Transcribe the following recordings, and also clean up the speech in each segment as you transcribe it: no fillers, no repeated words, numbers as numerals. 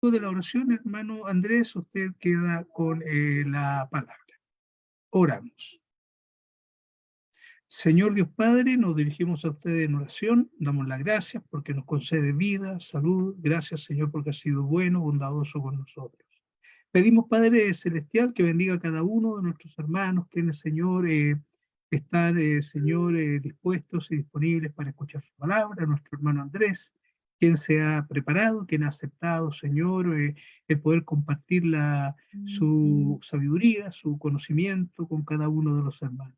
De la oración, hermano Andrés, usted queda con la palabra. Oramos. Señor Dios Padre, nos dirigimos a usted en oración, damos las gracias porque nos concede vida, salud. Gracias, Señor, porque ha sido bueno, bondadoso con nosotros. Pedimos, Padre Celestial, que bendiga a cada uno de nuestros hermanos, quienes, Señor, están, Señor, dispuestos y disponibles para escuchar su palabra. Nuestro hermano Andrés, quien se ha preparado, quien ha aceptado, Señor, el poder compartir su sabiduría, su conocimiento con cada uno de los hermanos.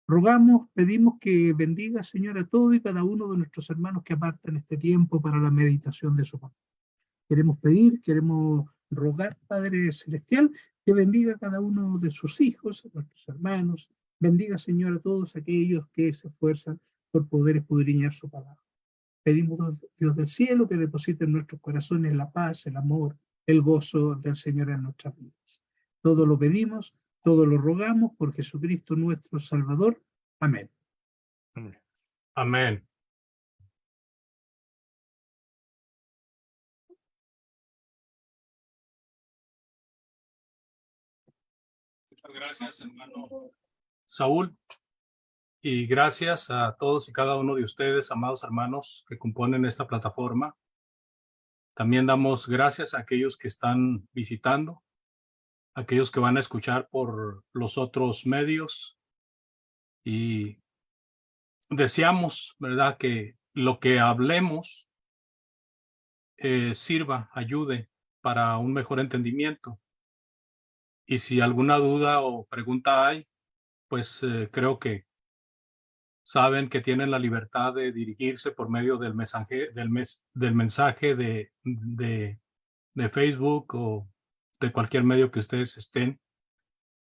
Rogamos, pedimos que bendiga, Señor, a todo y cada uno de nuestros hermanos que apartan este tiempo para la meditación de su palabra. Queremos pedir, queremos rogar, Padre Celestial, que bendiga a cada uno de sus hijos, a nuestros hermanos. Bendiga, Señor, a todos aquellos que se esfuerzan por poder escudriñar su palabra. Pedimos, Dios del cielo, que deposite en nuestros corazones la paz, el amor, el gozo del Señor en nuestras vidas. Todo lo pedimos, todo lo rogamos por Jesucristo nuestro Salvador. Amén. Amén. Muchas gracias, hermano Saúl. Y gracias a todos y cada uno de ustedes, amados hermanos, que componen esta plataforma. También damos gracias a aquellos que están visitando, a aquellos que van a escuchar por los otros medios. Y deseamos, ¿verdad?, que lo que hablemos sirva, ayude para un mejor entendimiento. Y si alguna duda o pregunta hay, pues creo que saben que tienen la libertad de dirigirse por medio del mensaje, del mensaje de Facebook o de cualquier medio que ustedes estén.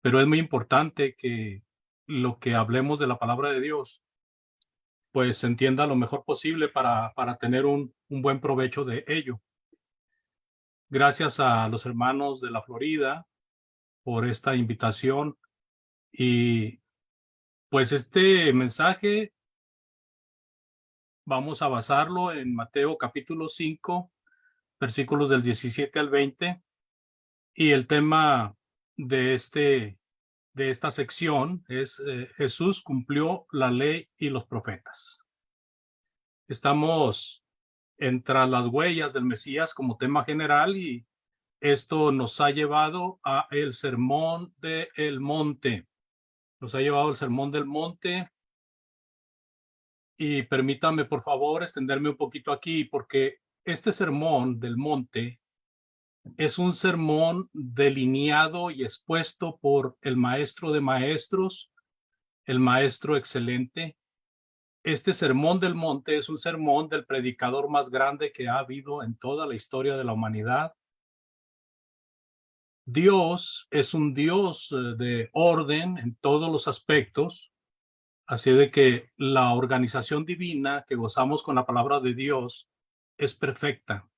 Pero es muy importante que lo que hablemos de la palabra de Dios pues se entienda lo mejor posible para tener un buen provecho de ello. Gracias a los hermanos de la Florida por esta invitación. Y pues este mensaje vamos a basarlo en Mateo capítulo 5, versículos del 17 al 20. Y el tema de esta sección es Jesús cumplió la ley y los profetas. Estamos tras las huellas del Mesías como tema general, y esto nos ha llevado a el Sermón del Monte. Nos ha llevado el Sermón del Monte. Y permítame, por favor, extenderme un poquito aquí, porque este Sermón del Monte es un sermón delineado y expuesto por el Maestro de Maestros, el Maestro excelente. Este Sermón del Monte es un sermón del predicador más grande que ha habido en toda la historia de la humanidad. Dios es un Dios de orden en todos los aspectos, así de que la organización divina que gozamos con la palabra de Dios es perfecta.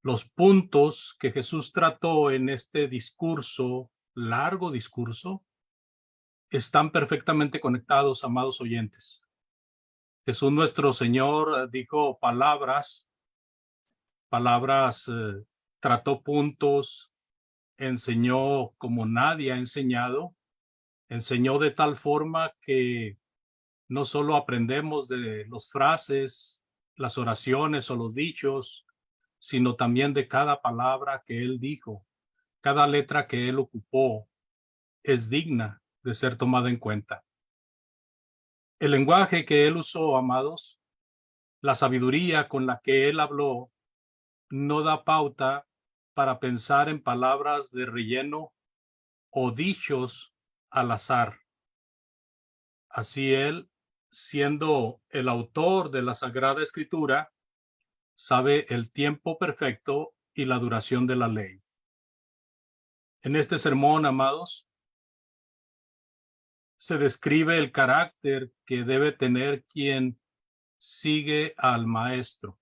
Los puntos que Jesús trató en este discurso, largo discurso, están perfectamente conectados, amados oyentes. Jesús nuestro Señor dijo palabras, trató puntos, enseñó como nadie ha enseñado, enseñó de tal forma que no solo aprendemos de las frases, las oraciones o los dichos, sino también de cada palabra que él dijo. Cada letra que él ocupó es digna de ser tomada en cuenta. El lenguaje que él usó, amados, la sabiduría con la que él habló, no da pauta para pensar en palabras de relleno o dichos al azar. Así él, siendo el autor de la Sagrada Escritura, sabe el tiempo perfecto y la duración de la ley. En este sermón, amados, se describe el carácter que debe tener quien sigue al Maestro.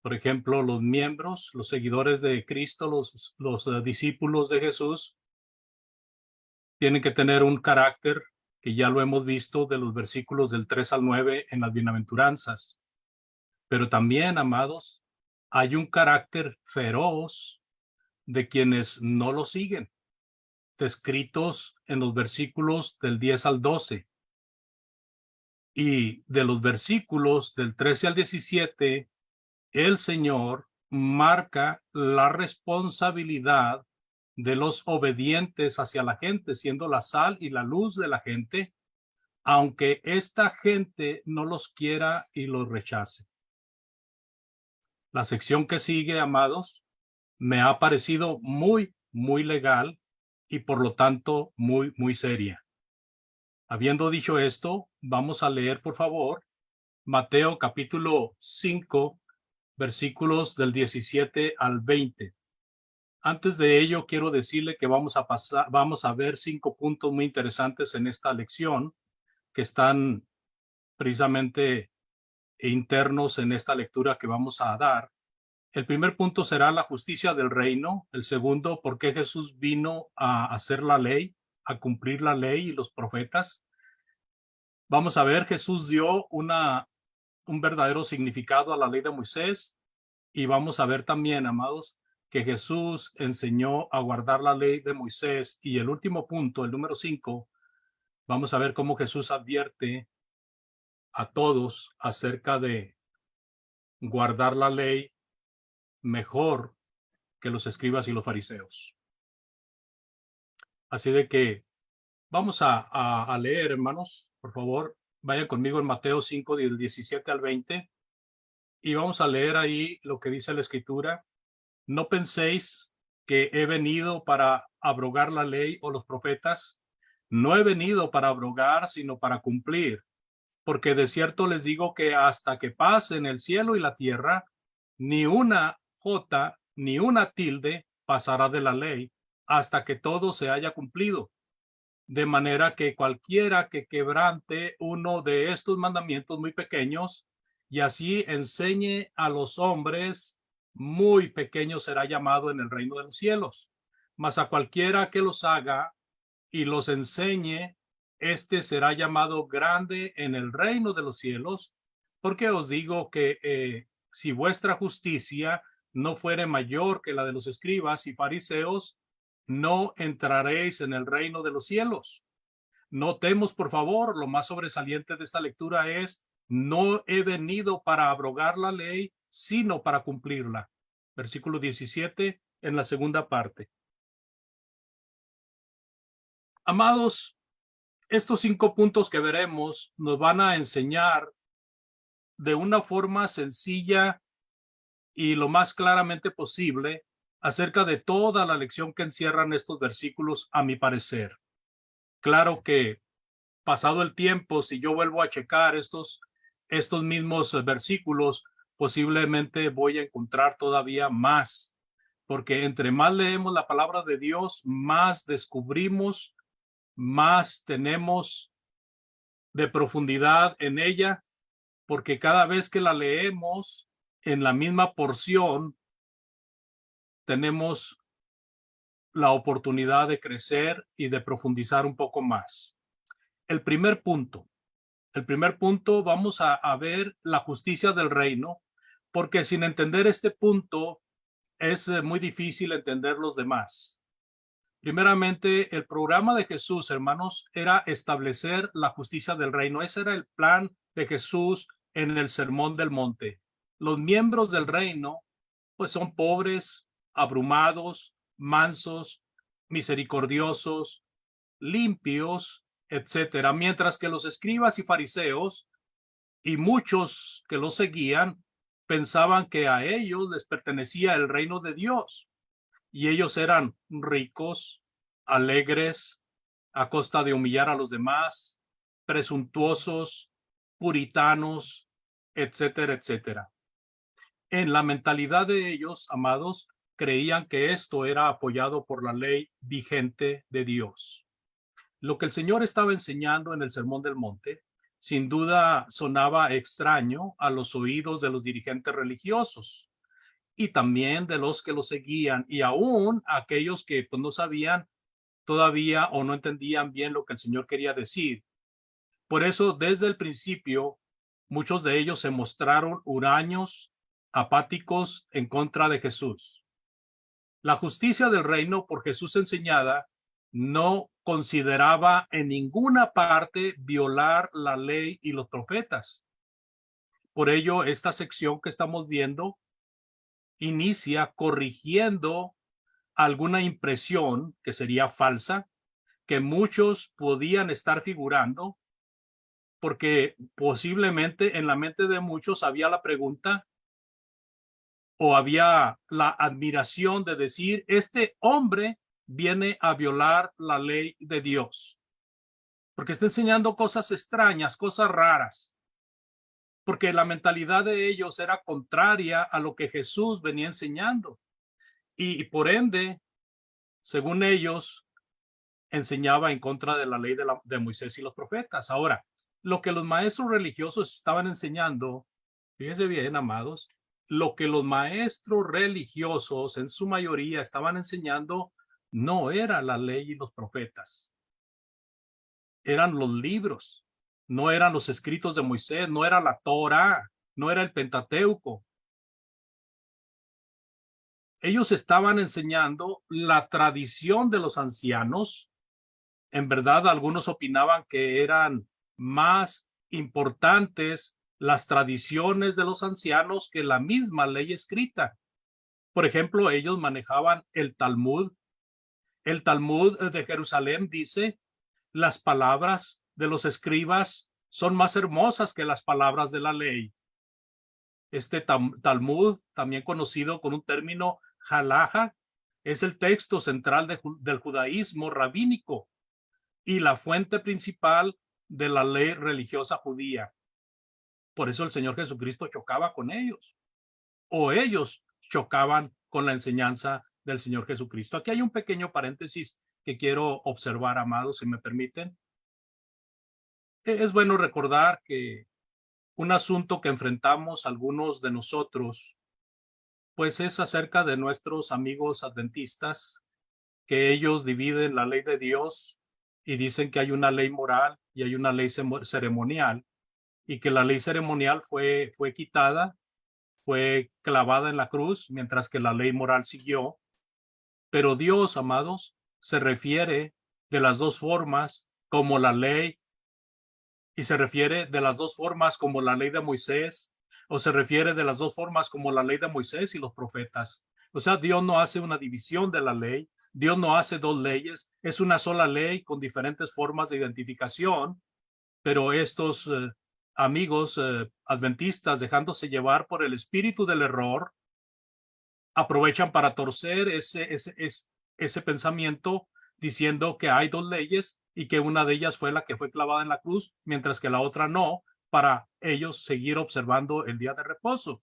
Por ejemplo, los miembros, los seguidores de Cristo, los discípulos de Jesús, tienen que tener un carácter que ya lo hemos visto de los versículos del 3 al 9 en las bienaventuranzas. Pero también, amados, hay un carácter feroz de quienes no lo siguen, descritos en los versículos del 10 al 12. Y de los versículos del 13 al 17, el Señor marca la responsabilidad de los obedientes hacia la gente, siendo la sal y la luz de la gente, aunque esta gente no los quiera y los rechace. La sección que sigue, amados, me ha parecido muy, muy legal y por lo tanto muy, muy seria. Habiendo dicho esto, vamos a leer, por favor, Mateo capítulo 5, versículos del 17 al 20. Antes de ello, quiero decirle que vamos a ver 5 puntos muy interesantes en esta lección que están precisamente internos en esta lectura que vamos a dar. El primer punto será la justicia del reino. El segundo, por qué Jesús vino a hacer la ley, a cumplir la ley y los profetas. Vamos a ver, Jesús dio un verdadero significado a la ley de Moisés, y vamos a ver también, amados, que Jesús enseñó a guardar la ley de Moisés. Y el último punto, el número 5, vamos a ver cómo Jesús advierte a todos acerca de guardar la ley mejor que los escribas y los fariseos. Así de que vamos a leer, hermanos, por favor, vayan conmigo en Mateo 5, del 17 al 20, y vamos a leer ahí lo que dice la Escritura. No penséis que he venido para abrogar la ley o los profetas. No he venido para abrogar, sino para cumplir. Porque de cierto les digo que hasta que pasen el cielo y la tierra, ni una jota ni una tilde pasará de la ley hasta que todo se haya cumplido. De manera que cualquiera que quebrante uno de estos mandamientos muy pequeños y así enseñe a los hombres, muy pequeño será llamado en el reino de los cielos. Mas a cualquiera que los haga y los enseñe, este será llamado grande en el reino de los cielos. Porque os digo que si vuestra justicia no fuere mayor que la de los escribas y fariseos, no entraréis en el reino de los cielos. Notemos, por favor, lo más sobresaliente de esta lectura es: no he venido para abrogar la ley, sino para cumplirla. Versículo 17 en la segunda parte. Amados, estos 5 puntos que veremos nos van a enseñar de una forma sencilla y lo más claramente posible acerca de toda la lección que encierran estos versículos, a mi parecer. Claro que pasado el tiempo, si yo vuelvo a checar estos mismos versículos, posiblemente voy a encontrar todavía más, porque entre más leemos la palabra de Dios, más descubrimos, más tenemos de profundidad en ella, porque cada vez que la leemos en la misma porción, tenemos la oportunidad de crecer y de profundizar un poco más. El primer punto, vamos a ver la justicia del reino, porque sin entender este punto es muy difícil entender los demás. Primeramente, el programa de Jesús, hermanos, era establecer la justicia del reino. Ese era el plan de Jesús en el Sermón del Monte. Los miembros del reino, pues, son pobres, abrumados, mansos, misericordiosos, limpios, etcétera, mientras que los escribas y fariseos y muchos que los seguían pensaban que a ellos les pertenecía el reino de Dios, y ellos eran ricos, alegres, a costa de humillar a los demás, presuntuosos, puritanos, etcétera, etcétera. En la mentalidad de ellos, amados, creían que esto era apoyado por la ley vigente de Dios. Lo que el Señor estaba enseñando en el Sermón del Monte, sin duda sonaba extraño a los oídos de los dirigentes religiosos y también de los que lo seguían, y aún aquellos que pues, no sabían todavía o no entendían bien lo que el Señor quería decir. Por eso, desde el principio, muchos de ellos se mostraron huraños apáticos en contra de Jesús. La justicia del reino por Jesús enseñada no consideraba en ninguna parte violar la ley y los profetas. Por ello, esta sección que estamos viendo inicia corrigiendo alguna impresión que sería falsa, que muchos podían estar figurando, porque posiblemente en la mente de muchos había la pregunta o había la admiración de decir, este hombre viene a violar la ley de Dios, porque está enseñando cosas extrañas, cosas raras, porque la mentalidad de ellos era contraria a lo que Jesús venía enseñando. Y por ende, según ellos, enseñaba en contra de la ley de Moisés y los profetas. Ahora, lo que los maestros religiosos estaban enseñando, fíjense bien, amados, lo que los maestros religiosos en su mayoría estaban enseñando no era la ley y los profetas, eran los libros, no eran los escritos de Moisés, no era la Torá, no era el Pentateuco. Ellos estaban enseñando la tradición de los ancianos. En verdad, algunos opinaban que eran más importantes las tradiciones de los ancianos que la misma ley escrita. Por ejemplo, ellos manejaban el Talmud. El Talmud de Jerusalén dice, las palabras de los escribas son más hermosas que las palabras de la ley. Este Talmud, también conocido con un término halaja, es el texto central del judaísmo rabínico y la fuente principal de la ley religiosa judía. Por eso el Señor Jesucristo chocaba con ellos, o ellos chocaban con la enseñanza del Señor Jesucristo. Aquí hay un pequeño paréntesis que quiero observar, amados, si me permiten. Es bueno recordar que un asunto que enfrentamos algunos de nosotros, pues es acerca de nuestros amigos adventistas, que ellos dividen la ley de Dios y dicen que hay una ley moral y hay una ley ceremonial, y que la ley ceremonial fue quitada, fue clavada en la cruz, mientras que la ley moral siguió. Pero Dios, amados, se refiere de las dos formas como la ley, y se refiere de las dos formas como la ley de Moisés, o se refiere de las dos formas como la ley de Moisés y los profetas. O sea, Dios no hace una división de la ley, Dios no hace dos leyes, es una sola ley con diferentes formas de identificación, pero estos amigos adventistas, dejándose llevar por el espíritu del error, aprovechan para torcer ese pensamiento, diciendo que hay dos leyes y que una de ellas fue la que fue clavada en la cruz, mientras que la otra no, para ellos seguir observando el día de reposo.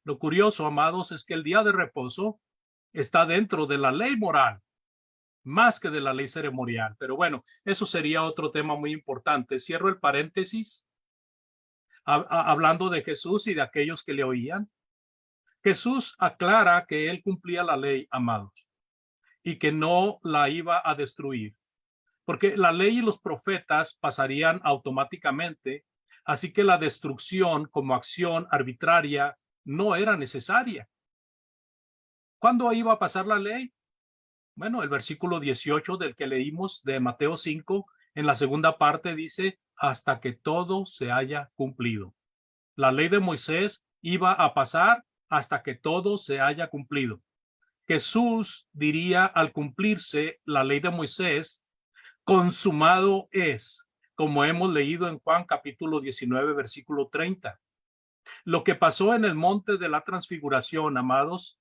Lo curioso, amados, es que el día de reposo está dentro de la ley moral, más que de la ley ceremonial. Pero bueno, eso sería otro tema muy importante. Cierro el paréntesis hablando de Jesús y de aquellos que le oían. Jesús aclara que él cumplía la ley, amados, y que no la iba a destruir, porque la ley y los profetas pasarían automáticamente, así que la destrucción como acción arbitraria no era necesaria. ¿Cuándo iba a pasar la ley? Bueno, el versículo 18 del que leímos de Mateo 5, en la segunda parte dice, hasta que todo se haya cumplido. La ley de Moisés iba a pasar hasta que todo se haya cumplido. Jesús diría al cumplirse la ley de Moisés, consumado es, como hemos leído en Juan capítulo 19, versículo 30. Lo que pasó en el monte de la transfiguración, amados,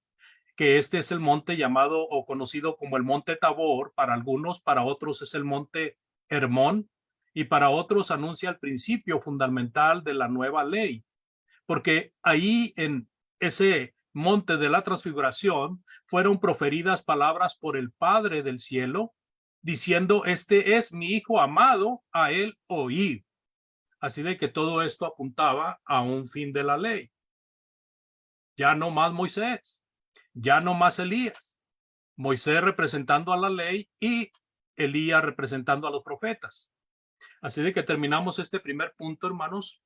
que este es el monte llamado o conocido como el monte Tabor para algunos, para otros es el monte Hermón, y para otros anuncia el principio fundamental de la nueva ley, porque ahí en ese monte de la transfiguración fueron proferidas palabras por el Padre del cielo, diciendo, este es mi Hijo amado, a él oíd. Así de que todo esto apuntaba a un fin de la ley. Ya no más Moisés, ya no más Elías. Moisés representando a la ley y Elías representando a los profetas. Así de que terminamos este primer punto, hermanos,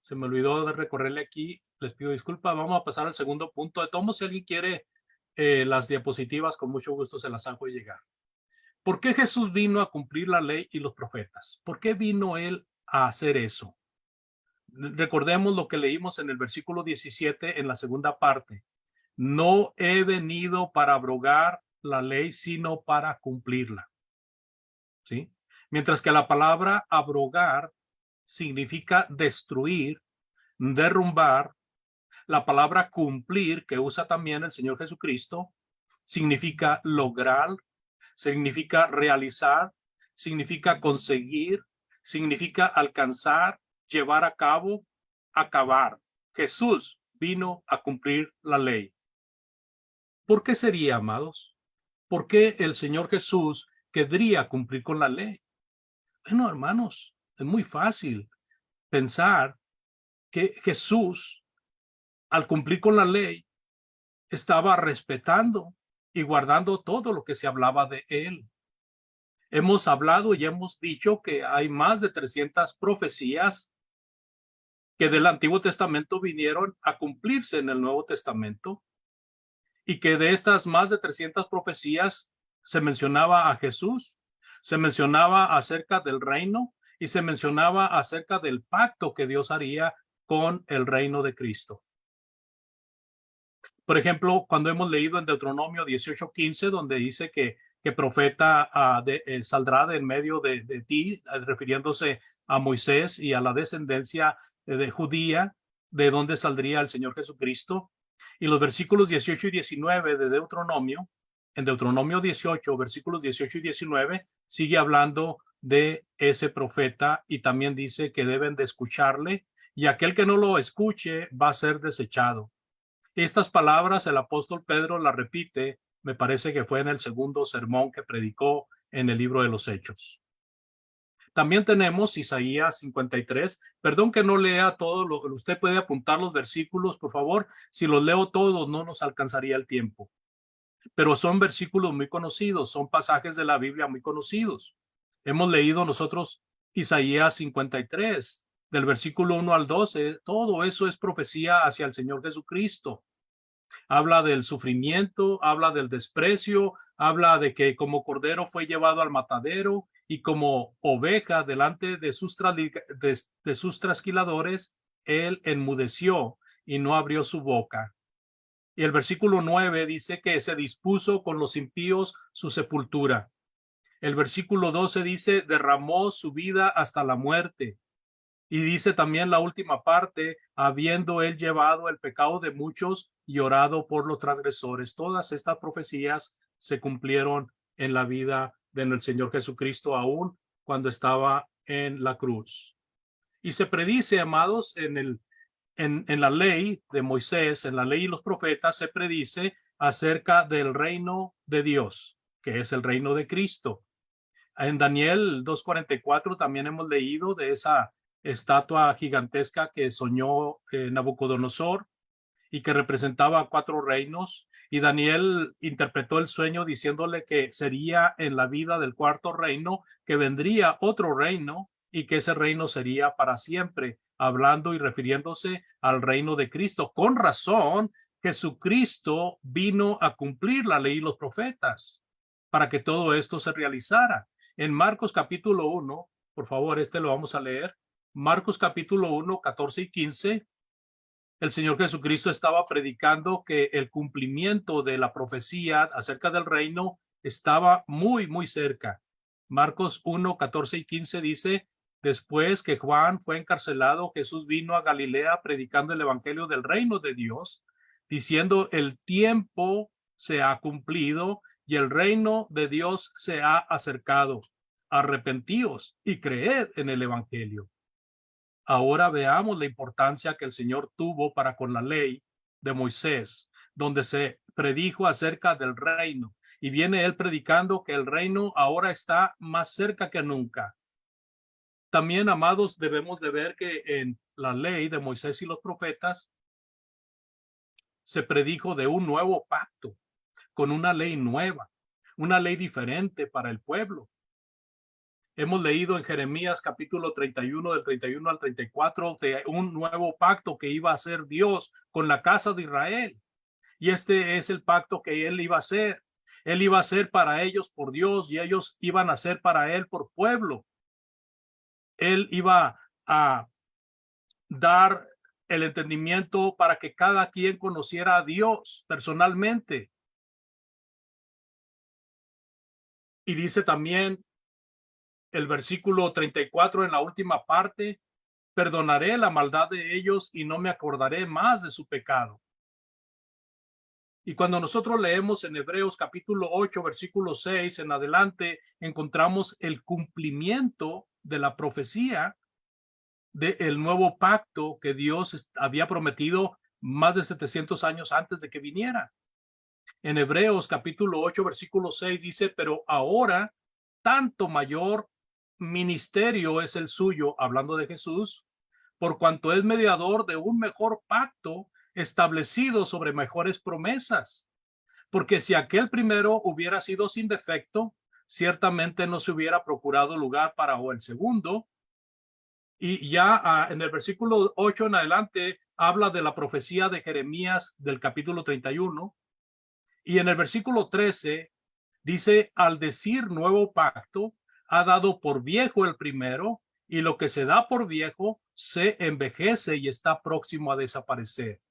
Se me olvidó de recorrerle aquí. Les pido disculpas. Vamos a pasar al segundo punto. De todos modos, si alguien quiere las diapositivas, con mucho gusto se las hago llegar. ¿Por qué Jesús vino a cumplir la ley y los profetas? ¿Por qué vino él a hacer eso? Recordemos lo que leímos en el versículo 17 en la segunda parte. No he venido para abrogar la ley, sino para cumplirla. ¿Sí? Mientras que la palabra abrogar significa destruir, derrumbar, la palabra cumplir, que usa también el Señor Jesucristo, significa lograr, significa realizar, significa conseguir, significa alcanzar, llevar a cabo, acabar. Jesús vino a cumplir la ley. ¿Por qué sería, amados? ¿Por qué el Señor Jesús querría cumplir con la ley? Bueno, hermanos, es muy fácil pensar que Jesús, al cumplir con la ley, estaba respetando y guardando todo lo que se hablaba de él. Hemos hablado y hemos dicho que hay más de 300 profecías que del Antiguo Testamento vinieron a cumplirse en el Nuevo Testamento, y que de estas más de 300 profecías se mencionaba a Jesús, se mencionaba acerca del reino y se mencionaba acerca del pacto que Dios haría con el reino de Cristo. Por ejemplo, cuando hemos leído en Deuteronomio 18:15, donde dice que profeta saldrá de en medio de ti, refiriéndose a Moisés y a la descendencia de judía, de donde saldría el Señor Jesucristo. Y los versículos 18 y 19 de Deuteronomio, en Deuteronomio 18, versículos 18 y 19, sigue hablando de ese profeta y también dice que deben de escucharle, y aquel que no lo escuche va a ser desechado. Estas palabras el apóstol Pedro las repite, me parece que fue en el segundo sermón que predicó en el libro de los Hechos. También tenemos Isaías 53. Perdón que no lea todo, usted puede apuntar los versículos, por favor. Si los leo todos, no nos alcanzaría el tiempo. Pero son versículos muy conocidos, son pasajes de la Biblia muy conocidos. Hemos leído nosotros Isaías 53, del versículo 1 al 12. Todo eso es profecía hacia el Señor Jesucristo. Habla del sufrimiento, habla del desprecio, habla de que como cordero fue llevado al matadero y como oveja delante de sus trasquiladores, él enmudeció y no abrió su boca. Y el versículo 9 dice que se dispuso con los impíos su sepultura. El versículo 12 dice, derramó su vida hasta la muerte. Y dice también la última parte, habiendo él llevado el pecado de muchos y orado por los transgresores. Todas estas profecías se cumplieron en la vida del Señor Jesucristo, aún cuando estaba en la cruz. Y se predice, amados, en la ley de Moisés, en la ley y los profetas, se predice acerca del reino de Dios, que es el reino de Cristo. En Daniel 2:44 también hemos leído de esa estatua gigantesca que soñó Nabucodonosor y que representaba 4 reinos. Y Daniel interpretó el sueño diciéndole que sería en la vida del 4.º reino que vendría otro reino y que ese reino sería para siempre, hablando y refiriéndose al reino de Cristo. Con razón, Jesucristo vino a cumplir la ley y los profetas para que todo esto se realizara. En Marcos capítulo 1, por favor, lo vamos a leer. Marcos capítulo 1, 14 y 15. El Señor Jesucristo estaba predicando que el cumplimiento de la profecía acerca del reino estaba muy, muy cerca. Marcos 1, 14 y 15 dice, después que Juan fue encarcelado, Jesús vino a Galilea predicando el evangelio del reino de Dios, diciendo, el tiempo se ha cumplido y el reino de Dios se ha acercado. Arrepentíos y creed en el evangelio. Ahora veamos la importancia que el Señor tuvo para con la ley de Moisés, donde se predijo acerca del reino. Y viene él predicando que el reino ahora está más cerca que nunca. También, amados, debemos de ver que en la ley de Moisés y los profetas se predijo de un nuevo pacto, con una ley nueva, una ley diferente para el pueblo. Hemos leído en Jeremías capítulo 31, del 31 al 34, de un nuevo pacto que iba a hacer Dios con la casa de Israel. Y este es el pacto que él iba a hacer. Él iba a ser para ellos por Dios y ellos iban a ser para él por pueblo. Él iba a dar el entendimiento para que cada quien conociera a Dios personalmente. Y dice también el versículo 34 en la última parte: perdonaré la maldad de ellos y no me acordaré más de su pecado. Y cuando nosotros leemos en Hebreos capítulo 8, versículo 6 en adelante, encontramos el cumplimiento de la profecía del nuevo pacto que Dios había prometido más de 700 años antes de que viniera. En Hebreos capítulo 8, versículo 6 dice: pero ahora tanto mayor ministerio es el suyo, hablando de Jesús, por cuanto es mediador de un mejor pacto establecido sobre mejores promesas. Porque si aquel primero hubiera sido sin defecto, ciertamente no se hubiera procurado lugar para el segundo. Y ya en el versículo 8 en adelante habla de la profecía de Jeremías del capítulo 31. Y en el versículo 13 dice: al decir nuevo pacto, ha dado por viejo el primero, y lo que se da por viejo se envejece y está próximo a desaparecer.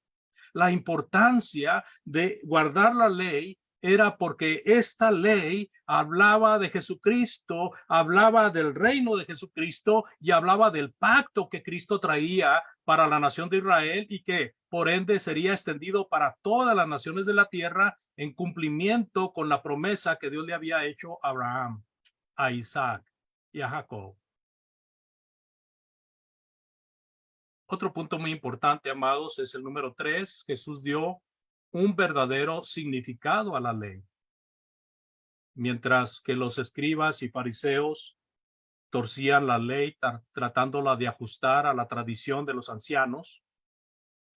La importancia de guardar la ley era porque esta ley hablaba de Jesucristo, hablaba del reino de Jesucristo y hablaba del pacto que Cristo traía para la nación de Israel y que por ende sería extendido para todas las naciones de la tierra en cumplimiento con la promesa que Dios le había hecho a Abraham, a Isaac y a Jacob. Otro punto muy importante, amados, es el número 3. Jesús dio un verdadero significado a la ley. Mientras que los escribas y fariseos torcían la ley tratándola de ajustar a la tradición de los ancianos,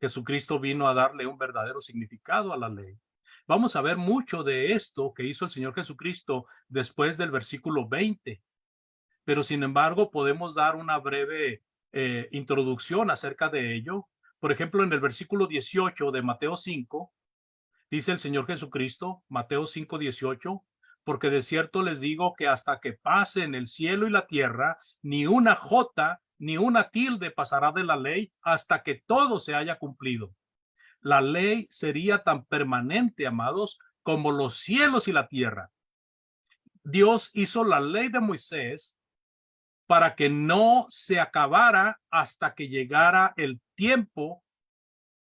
Jesucristo vino a darle un verdadero significado a la ley. Vamos a ver mucho de esto que hizo el Señor Jesucristo después del versículo 20, pero sin embargo podemos dar una breve introducción acerca de ello. Por ejemplo, en el versículo 18 de Mateo 5, dice el Señor Jesucristo, Mateo 5:18, porque de cierto les digo que hasta que pasen el cielo y la tierra, ni una jota ni una tilde pasará de la ley hasta que todo se haya cumplido. La ley sería tan permanente, amados, como los cielos y la tierra. Dios hizo la ley de Moisés para que no se acabara hasta que llegara el tiempo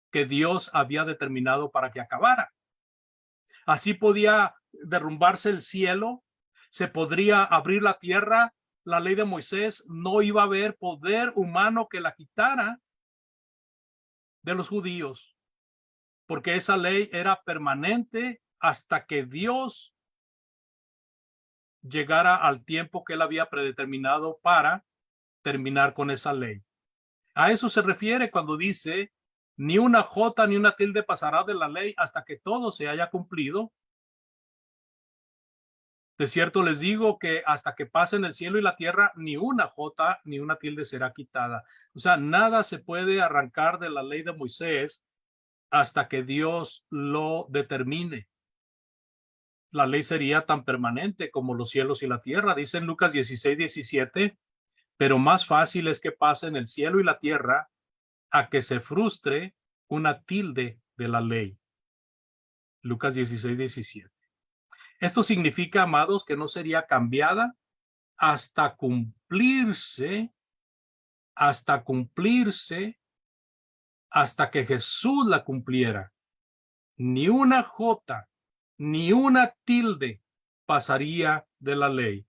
que Dios había determinado para que acabara. Así podía derrumbarse el cielo, se podría abrir la tierra. La ley de Moisés no iba a haber poder humano que la quitara de los judíos, porque esa ley era permanente hasta que Dios llegara al tiempo que él había predeterminado para terminar con esa ley. A eso se refiere cuando dice: ni una jota ni una tilde pasará de la ley hasta que todo se haya cumplido. De cierto les digo que hasta que pasen el cielo y la tierra, ni una jota ni una tilde será quitada. O sea, nada se puede arrancar de la ley de Moisés hasta que Dios lo determine. La ley sería tan permanente como los cielos y la tierra. Dice en Lucas 16:17, pero más fácil es que pasen el cielo y la tierra a que se frustre una tilde de la ley. Lucas 16:17. Esto significa, amados, que no sería cambiada hasta cumplirse, hasta que Jesús la cumpliera. Ni una jota, ni una tilde pasaría de la ley.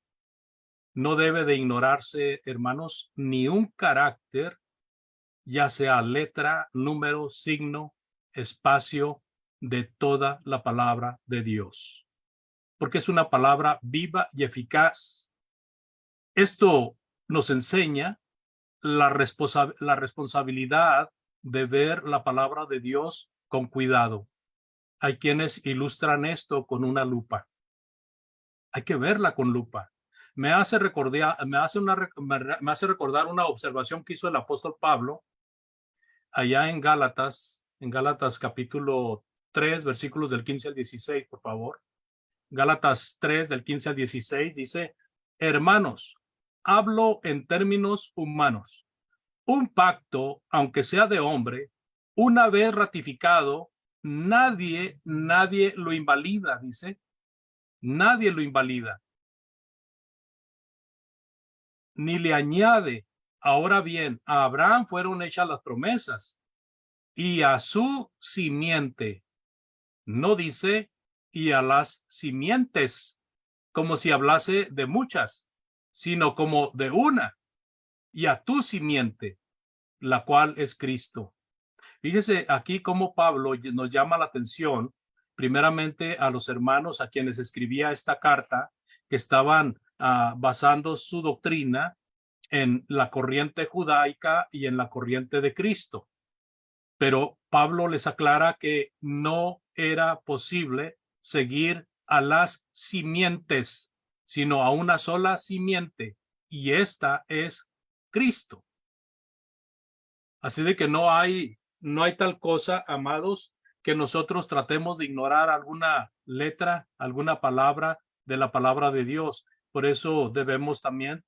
No debe de ignorarse, hermanos, ni un carácter, ya sea letra, número, signo, espacio, de toda la palabra de Dios, porque es una palabra viva y eficaz. Esto nos enseña la responsabilidad de ver la palabra de Dios con cuidado. Hay quienes ilustran esto con una lupa. Hay que verla con lupa. me hace recordar una observación que hizo el apóstol Pablo allá en Gálatas capítulo 3, versículos del 15 al 16, por favor. Gálatas 3, del 15 al 16, dice: hermanos, hablo en términos humanos. Un pacto, aunque sea de hombre, una vez ratificado, nadie lo invalida, dice. Nadie lo invalida, ni le añade. Ahora bien, a Abraham fueron hechas las promesas y a su simiente. No dice y a las simientes, como si hablase de muchas, sino como de una, y a tu simiente, la cual es Cristo. Fíjese aquí cómo Pablo nos llama la atención, primeramente a los hermanos a quienes escribía esta carta, que estaban basando su doctrina en la corriente judaica y en la corriente de Cristo. Pero Pablo les aclara que no era posible seguir a las simientes, sino a una sola simiente, y esta es Cristo. Así de que no hay tal cosa, amados, que nosotros tratemos de ignorar alguna letra, alguna palabra de la palabra de Dios. Por eso debemos también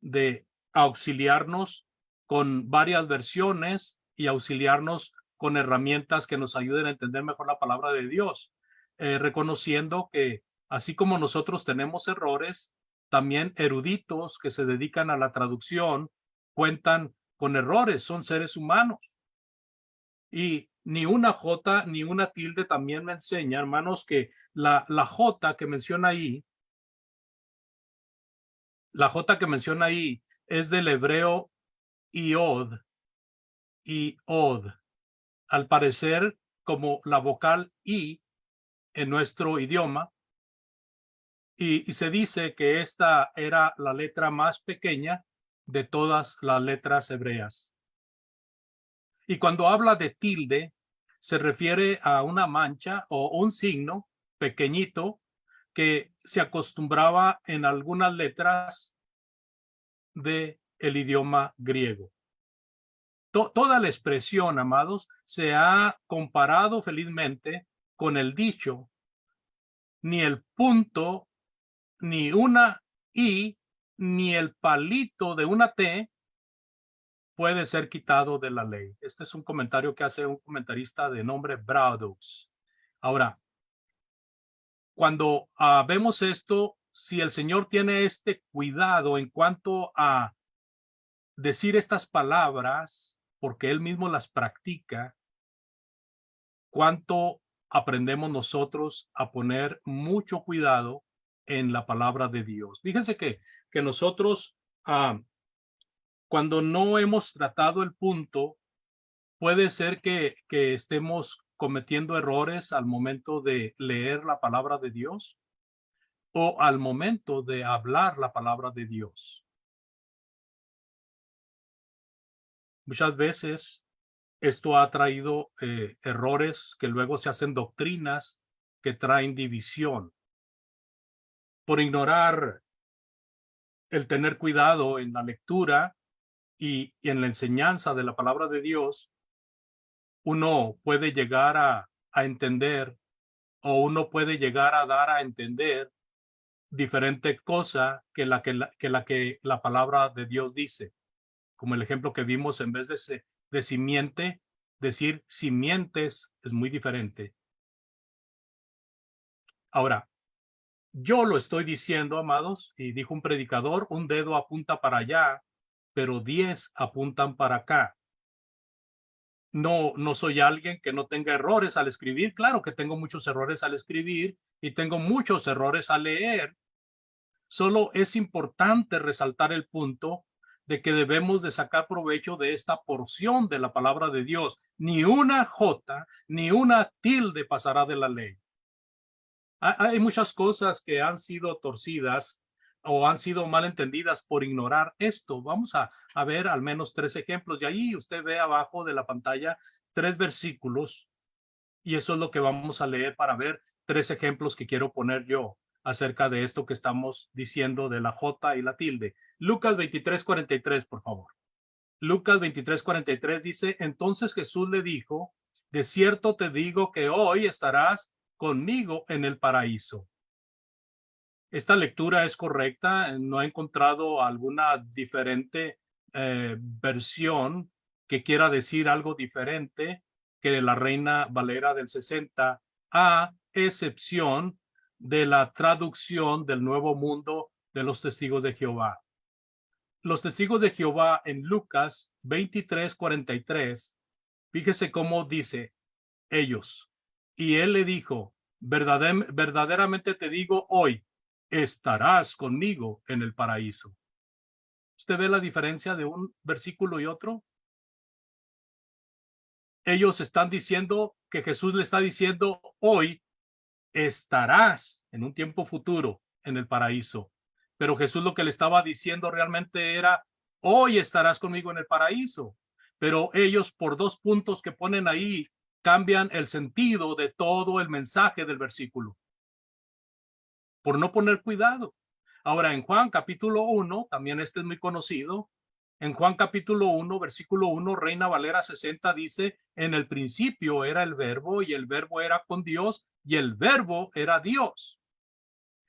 de auxiliarnos con varias versiones y auxiliarnos con herramientas que nos ayuden a entender mejor la palabra de Dios, reconociendo que así como nosotros tenemos errores, también eruditos que se dedican a la traducción cuentan con errores, son seres humanos. Y ni una J ni una tilde también me enseña, hermanos, que la J que menciona ahí, es del hebreo iod, al parecer como la vocal I en nuestro idioma, y se dice que esta era la letra más pequeña de todas las letras hebreas. Y cuando habla de tilde, se refiere a una mancha o un signo pequeñito que se acostumbraba en algunas letras del idioma griego. Toda la expresión, amados, se ha comparado felizmente con el dicho: ni el punto, ni una I, ni el palito de una T puede ser quitado de la ley. Este es un comentario que hace un comentarista de nombre Braudux. Ahora, cuando vemos esto, si el Señor tiene este cuidado en cuanto a decir estas palabras, porque Él mismo las practica, ¿cuánto aprendemos nosotros a poner mucho cuidado en la palabra de Dios? Fíjense que nosotros, cuando no hemos tratado el punto, puede ser que estemos cometiendo errores al momento de leer la palabra de Dios o al momento de hablar la palabra de Dios. Muchas veces esto ha traído errores que luego se hacen doctrinas que traen división. Por ignorar el tener cuidado en la lectura y en la enseñanza de la palabra de Dios, uno puede llegar a entender, o uno puede llegar a dar a entender diferente cosa que la palabra de Dios dice. Como el ejemplo que vimos, en vez de simiente, decir simientes es muy diferente. Ahora, yo lo estoy diciendo, amados, y dijo un predicador: un dedo apunta para allá, pero 10 apuntan para acá. No soy alguien que no tenga errores al escribir. Claro que tengo muchos errores al escribir y tengo muchos errores al leer. Solo es importante resaltar el punto de que debemos de sacar provecho de esta porción de la palabra de Dios. Ni una J ni una tilde pasará de la ley. Hay muchas cosas que han sido torcidas o han sido mal entendidas por ignorar esto. Vamos a ver al menos 3 ejemplos. Y allí usted ve abajo de la pantalla 3 versículos. Y eso es lo que vamos a leer para ver 3 ejemplos que quiero poner yo. acerca de esto que estamos diciendo de la J y la tilde. Lucas 23:43, por favor. Lucas 23:43 dice, entonces Jesús le dijo, de cierto te digo que hoy estarás conmigo en el paraíso. Esta lectura es correcta, no he encontrado alguna diferente versión que quiera decir algo diferente que la Reina Valera del 60, a excepción de la traducción del Nuevo Mundo de los Testigos de Jehová. Los Testigos de Jehová en Lucas 23:43, fíjese cómo dice ellos. Y él le dijo, verdaderamente te digo hoy, estarás conmigo en el paraíso. ¿Usted ve la diferencia de un versículo y otro? Ellos están diciendo que Jesús le está diciendo hoy estarás en un tiempo futuro en el paraíso. Pero Jesús lo que le estaba diciendo realmente era hoy estarás conmigo en el paraíso. Pero ellos por dos puntos que ponen ahí cambian el sentido de todo el mensaje del versículo. Por no poner cuidado. Ahora en Juan capítulo 1, también este es muy conocido, en Juan capítulo 1, versículo 1, Reina Valera 60 dice, en el principio era el verbo y el verbo era con Dios y el verbo era Dios.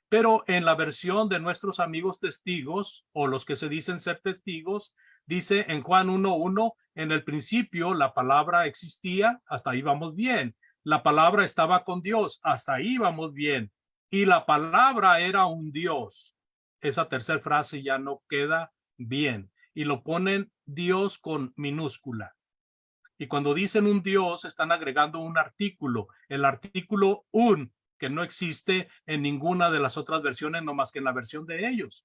Pero en la versión de nuestros amigos testigos o los que se dicen ser testigos, dice en Juan 1:1, en el principio la palabra existía, hasta ahí vamos bien. La palabra estaba con Dios, hasta ahí vamos bien. Y la palabra era un Dios. Esa tercera frase ya no queda bien. Y lo ponen Dios con minúscula. Y cuando dicen un Dios, están agregando un artículo, el artículo un, que no existe en ninguna de las otras versiones, no más que en la versión de ellos.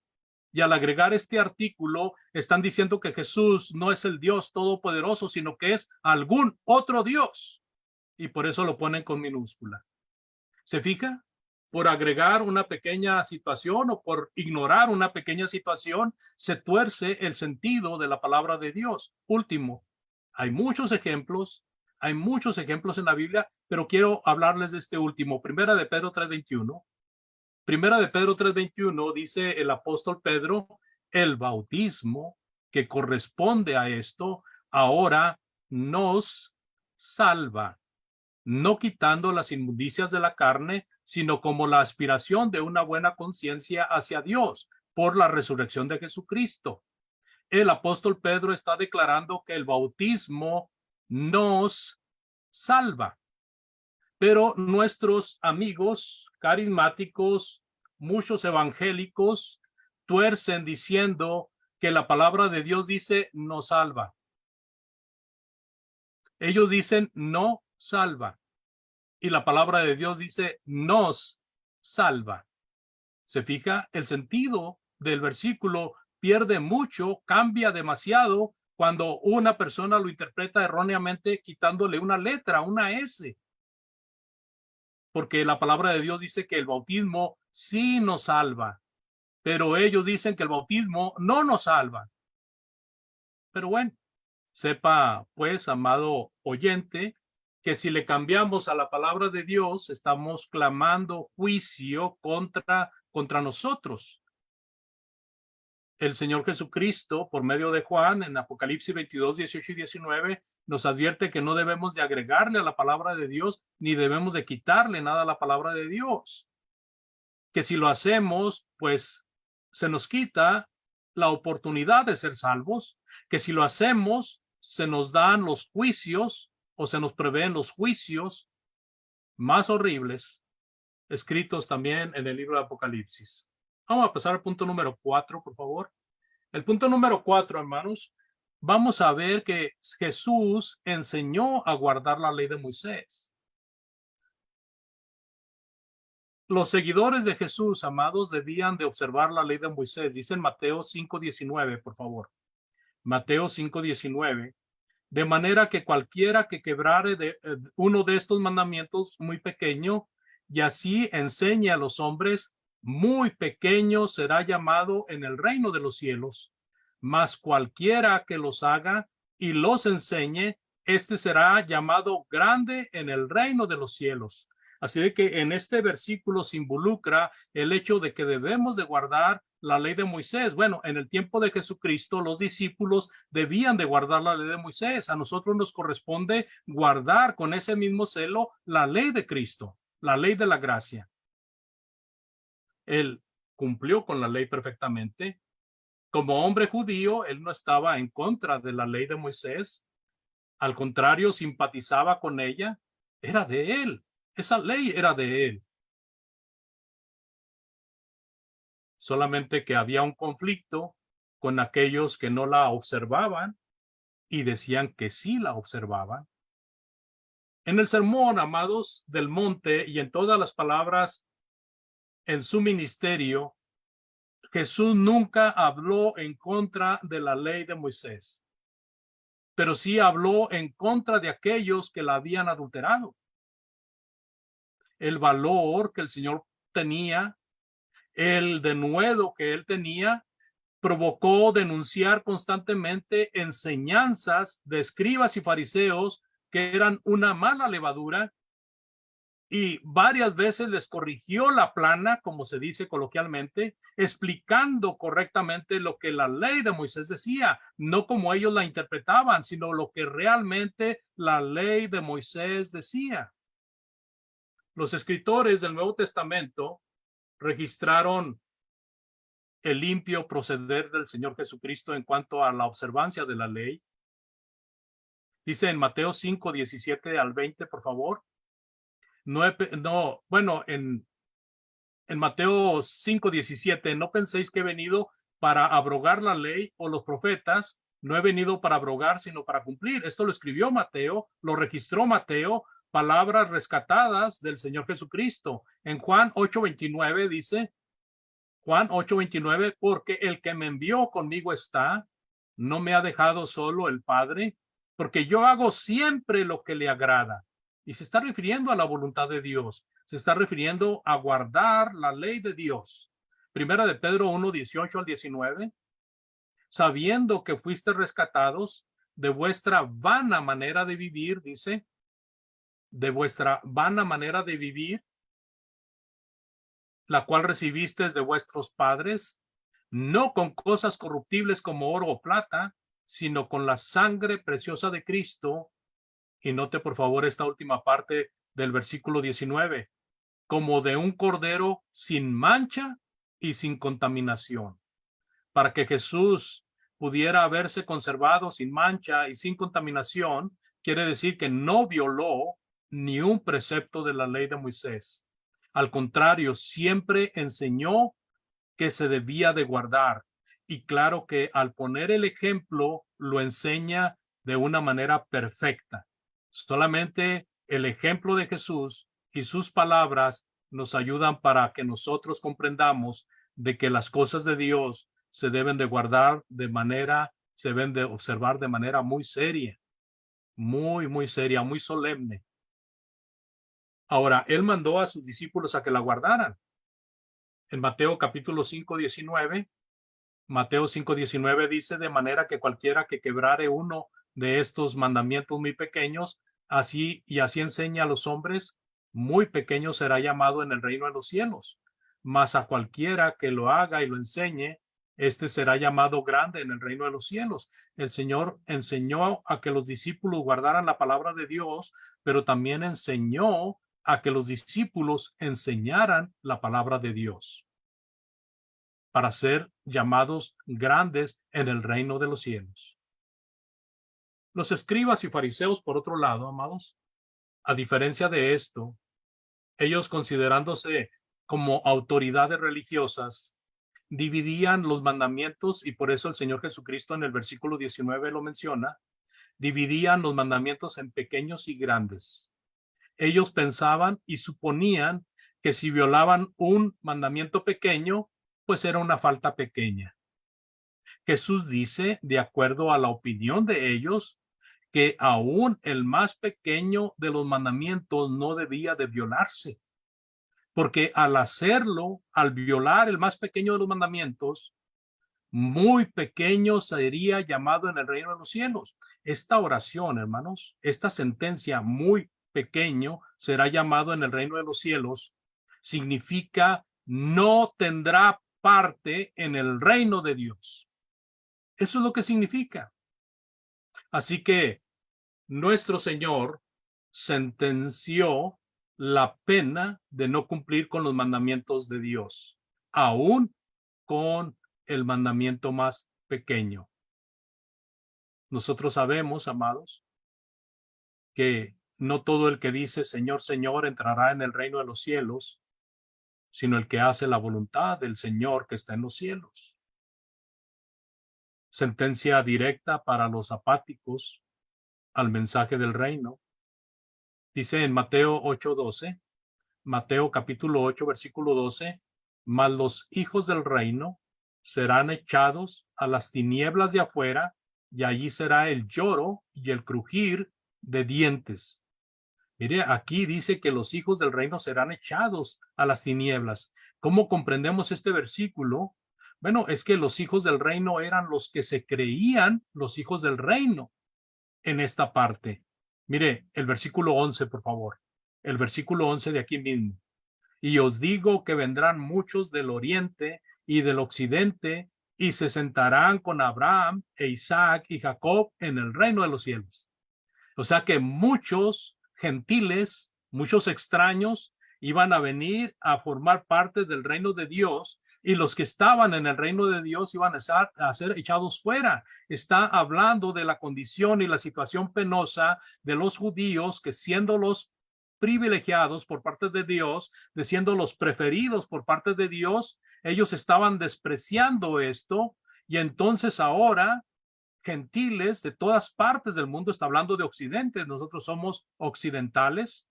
Y al agregar este artículo, están diciendo que Jesús no es el Dios todopoderoso, sino que es algún otro Dios. Y por eso lo ponen con minúscula. ¿Se fija? Por agregar una pequeña situación o por ignorar una pequeña situación, se tuerce el sentido de la palabra de Dios. Último, hay muchos ejemplos en la Biblia, pero quiero hablarles de este último. Primera de Pedro 3:21. Primera de Pedro 3:21 dice el apóstol Pedro, el bautismo que corresponde a esto ahora nos salva, no quitando las inmundicias de la carne, sino como la aspiración de una buena conciencia hacia Dios por la resurrección de Jesucristo. El apóstol Pedro está declarando que el bautismo nos salva. Pero nuestros amigos carismáticos, muchos evangélicos, tuercen diciendo que la palabra de Dios dice no salva. Ellos dicen no salva. Y la palabra de Dios dice nos salva. ¿Se fija? El sentido del versículo pierde mucho, cambia demasiado cuando una persona lo interpreta erróneamente quitándole una letra, una S. Porque la palabra de Dios dice que el bautismo sí nos salva, pero ellos dicen que el bautismo no nos salva. Pero bueno, sepa pues, amado oyente, que si le cambiamos a la palabra de Dios, estamos clamando juicio contra nosotros. El Señor Jesucristo, por medio de Juan, en Apocalipsis 22, 18 y 19, nos advierte que no debemos de agregarle a la palabra de Dios, ni debemos de quitarle nada a la palabra de Dios. Que si lo hacemos, pues se nos quita la oportunidad de ser salvos, que si lo hacemos, se nos dan los juicios o se nos prevén los juicios más horribles, escritos también en el libro de Apocalipsis. Vamos a pasar al punto número 4, por favor. El punto número 4, hermanos, vamos a ver que Jesús enseñó a guardar la ley de Moisés. Los seguidores de Jesús, amados, debían de observar la ley de Moisés. Dice en Mateo 5:19, por favor. Mateo 5:19. De manera que cualquiera que quebrare uno de estos mandamientos muy pequeño y así enseñe a los hombres, muy pequeño será llamado en el reino de los cielos. Mas cualquiera que los haga y los enseñe, este será llamado grande en el reino de los cielos. Así de que en este versículo se involucra el hecho de que debemos de guardar la ley de Moisés. Bueno, en el tiempo de Jesucristo, los discípulos debían de guardar la ley de Moisés. A nosotros nos corresponde guardar con ese mismo celo la ley de Cristo, la ley de la gracia. Él cumplió con la ley perfectamente. Como hombre judío, él no estaba en contra de la ley de Moisés. Al contrario, simpatizaba con ella. Era de él. Esa ley era de él. Solamente que había un conflicto con aquellos que no la observaban y decían que sí la observaban. En el sermón, amados, del monte y en todas las palabras en su ministerio, Jesús nunca habló en contra de la ley de Moisés, pero sí habló en contra de aquellos que la habían adulterado. El valor que el Señor tenía, el denuedo que él tenía, provocó denunciar constantemente enseñanzas de escribas y fariseos que eran una mala levadura, y varias veces les corrigió la plana, como se dice coloquialmente, explicando correctamente lo que la ley de Moisés decía, no como ellos la interpretaban, sino lo que realmente la ley de Moisés decía. Los escritores del Nuevo Testamento registraron el limpio proceder del Señor Jesucristo en cuanto a la observancia de la ley. Dice en Mateo 5, 17 al 20, por favor. En Mateo 5, 17, no penséis que he venido para abrogar la ley o los profetas. No he venido para abrogar, sino para cumplir. Esto lo escribió Mateo, lo registró Mateo, palabras rescatadas del Señor Jesucristo. En Juan 8:29 dice, Juan 8:29, porque el que me envió conmigo está, no me ha dejado solo el Padre, porque yo hago siempre lo que le agrada. Y se está refiriendo a la voluntad de Dios, se está refiriendo a guardar la ley de Dios. Primera de Pedro 1:18 al 19, sabiendo que fuiste rescatados de vuestra vana manera de vivir, dice, de vuestra vana manera de vivir, la cual recibisteis de vuestros padres, no con cosas corruptibles como oro o plata, sino con la sangre preciosa de Cristo. Y note por favor esta última parte del versículo 19, como de un cordero sin mancha y sin contaminación. Para que Jesús pudiera haberse conservado sin mancha y sin contaminación, quiere decir que no violó ni un precepto de la ley de Moisés. Al contrario, siempre enseñó que se debía de guardar. Y claro que al poner el ejemplo, lo enseña de una manera perfecta. Solamente el ejemplo de Jesús y sus palabras nos ayudan para que nosotros comprendamos de que las cosas de Dios se deben de guardar se deben de observar de manera muy seria, muy seria, muy solemne. Ahora, él mandó a sus discípulos a que la guardaran. En Mateo capítulo 5, 19, Mateo 5:19 dice, de manera que cualquiera que quebrare uno de estos mandamientos muy pequeños, así enseña a los hombres, muy pequeño será llamado en el reino de los cielos. Mas a cualquiera que lo haga y lo enseñe, este será llamado grande en el reino de los cielos. El Señor enseñó a que los discípulos guardaran la palabra de Dios, pero también enseñó a que los discípulos enseñaran la palabra de Dios para ser llamados grandes en el reino de los cielos. Los escribas y fariseos, por otro lado, amados, a diferencia de esto, ellos considerándose como autoridades religiosas, dividían los mandamientos, y por eso el Señor Jesucristo en el versículo 19 lo menciona, dividían los mandamientos en pequeños y grandes. Ellos pensaban y suponían que si violaban un mandamiento pequeño, pues era una falta pequeña. Jesús dice, de acuerdo a la opinión de ellos, que aún el más pequeño de los mandamientos no debía de violarse, porque al hacerlo, al violar el más pequeño de los mandamientos, muy pequeño sería llamado en el reino de los cielos. Esta oración, hermanos, esta sentencia, muy pequeño será llamado en el reino de los cielos, significa no tendrá parte en el reino de Dios. Eso es lo que significa. Así que nuestro Señor sentenció la pena de no cumplir con los mandamientos de Dios, aún con el mandamiento más pequeño. Nosotros sabemos, amados, que no todo el que dice Señor, Señor entrará en el reino de los cielos, sino el que hace la voluntad del Señor que está en los cielos. Sentencia directa para los apáticos al mensaje del reino. Dice en Mateo 8:12, Mateo capítulo 8, versículo 12, mas los hijos del reino serán echados a las tinieblas de afuera, y allí será el lloro y el crujir de dientes. Mire, aquí dice que los hijos del reino serán echados a las tinieblas. ¿Cómo comprendemos este versículo? Bueno, es que los hijos del reino eran los que se creían los hijos del reino en esta parte. Mire, el versículo 11, por favor. El versículo 11 de aquí mismo. Y os digo que vendrán muchos del oriente y del occidente y se sentarán con Abraham e Isaac y Jacob en el reino de los cielos. O sea que muchos gentiles, muchos extraños iban a venir a formar parte del reino de Dios, y los que estaban en el reino de Dios iban a ser echados fuera. Está hablando de la condición y la situación penosa de los judíos, que siendo los privilegiados por parte de Dios, de siendo los preferidos por parte de Dios, ellos estaban despreciando esto, y entonces ahora gentiles de todas partes del mundo, está hablando de occidente, nosotros somos occidentales,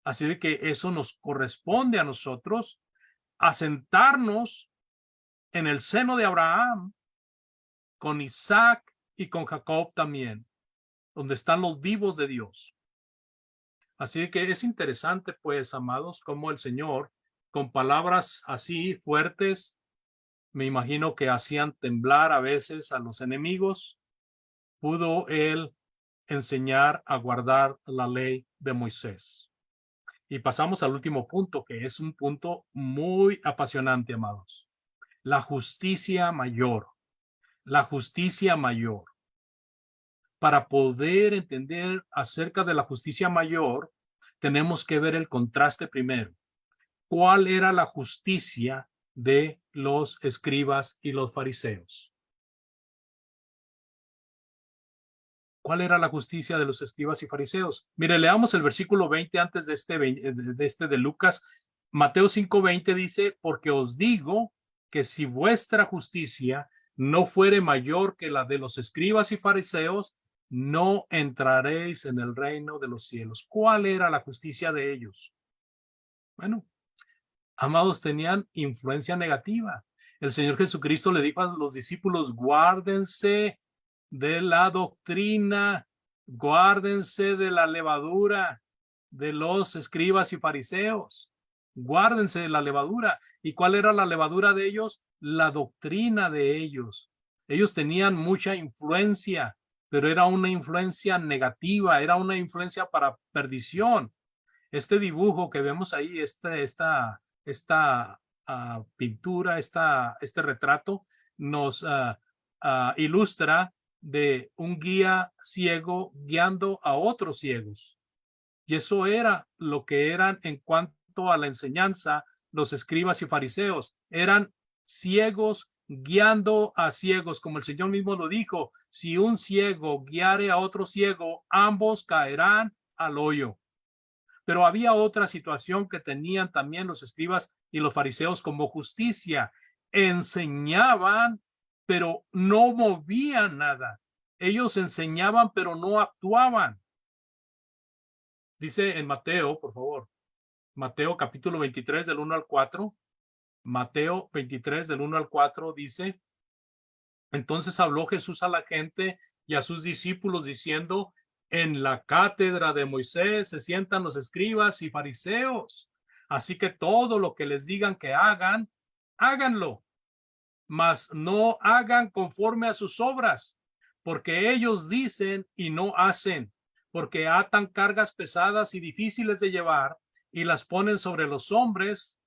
así de que eso nos corresponde a nosotros, asentarnos en el seno de Abraham, con Isaac y con Jacob también, donde están los vivos de Dios. Así que es interesante, pues, amados, cómo el Señor, con palabras así fuertes, me imagino que hacían temblar a veces a los enemigos, pudo él enseñar a guardar la ley de Moisés. Y pasamos al último punto, que es un punto muy apasionante, amados. La justicia mayor. La justicia mayor. Para poder entender acerca de la justicia mayor, tenemos que ver el contraste primero. ¿Cuál era la justicia de los escribas y los fariseos? ¿Cuál era la justicia de los escribas y fariseos? Mire, leamos el versículo 20 antes de Lucas. Mateo 5:20 dice, porque os digo que si vuestra justicia no fuere mayor que la de los escribas y fariseos, no entraréis en el reino de los cielos. ¿Cuál era la justicia de ellos? Bueno, amados, tenían influencia negativa. El Señor Jesucristo le dijo a los discípulos, guárdense de la doctrina, guárdense de la levadura de los escribas y fariseos, guárdense de la levadura. ¿Y cuál era la levadura de ellos? La doctrina de ellos. Ellos tenían mucha influencia, pero era una influencia negativa, era una influencia para perdición. Este dibujo que vemos ahí, esta pintura, este retrato, nos ilustra de un guía ciego guiando a otros ciegos. Y eso era lo que eran en cuanto a la enseñanza los escribas y fariseos. Eran ciegos guiando a ciegos, como el Señor mismo lo dijo, si un ciego guiare a otro ciego, ambos caerán al hoyo. Pero había otra situación que tenían también los escribas y los fariseos como justicia. Enseñaban, pero no movían nada. Ellos enseñaban, pero no actuaban. Dice en Mateo, por favor, Mateo capítulo 23 del 1 al 4. Mateo 23 del 1 al 4 dice, entonces habló Jesús a la gente y a sus discípulos diciendo, en la cátedra de Moisés se sientan los escribas y fariseos. Así que todo lo que les digan que hagan, háganlo, mas no hagan conforme a sus obras, porque ellos dicen y no hacen. porque atan cargas pesadas y difíciles de llevar y las ponen sobre los hombres,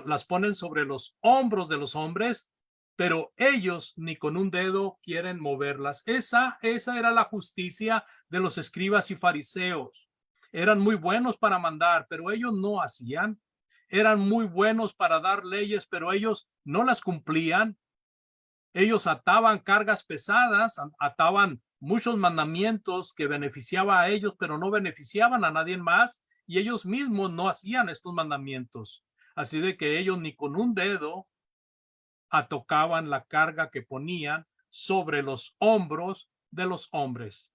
las ponen sobre los hombros de los hombres, pero ellos ni con un dedo quieren moverlas. Esa era la justicia de los escribas y fariseos. Eran muy buenos para mandar, pero ellos no hacían. Eran muy buenos para dar leyes, pero ellos no las cumplían. Ellos ataban cargas pesadas, ataban muchos mandamientos que beneficiaban a ellos, pero no beneficiaban a nadie más, y ellos mismos no hacían estos mandamientos. Así de que ellos ni con un dedo tocaban la carga que ponían sobre los hombros de los hombres.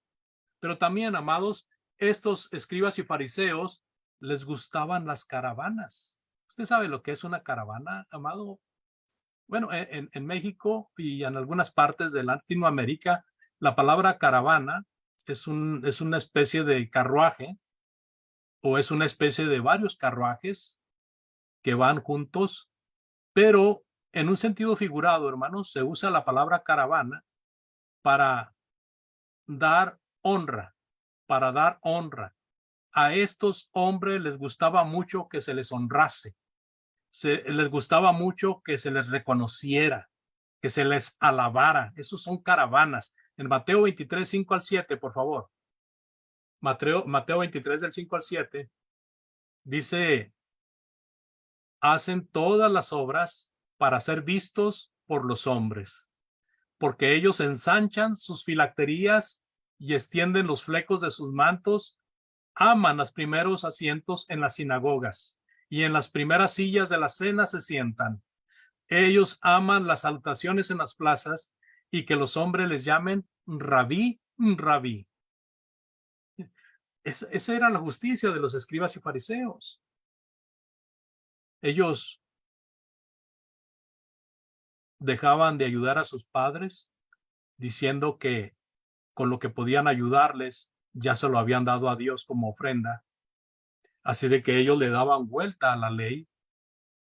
Pero también, amados, estos escribas y fariseos les gustaban las caravanas. ¿Usted sabe lo que es una caravana, amado? Bueno, en México y en algunas partes de Latinoamérica, la palabra caravana es una especie de carruaje, o es una especie de varios carruajes que van juntos, pero en un sentido figurado, hermanos, se usa la palabra caravana para dar honra, para dar honra. A estos hombres les gustaba mucho que se les honrase, les gustaba mucho que se les reconociera, que se les alabara. Esos son caravanas. En Mateo 23, 5 al 7, por favor. Mateo 23, del 5 al 7, dice: hacen todas las obras para ser vistos por los hombres, porque ellos ensanchan sus filacterías y extienden los flecos de sus mantos, aman los primeros asientos en las sinagogas y en las primeras sillas de la cena se sientan. Ellos aman las salutaciones en las plazas y que los hombres les llamen rabí, rabí. Esa era la justicia de los escribas y fariseos. Ellos dejaban de ayudar a sus padres diciendo que con lo que podían ayudarles ya se lo habían dado a Dios como ofrenda. Así de que ellos le daban vuelta a la ley.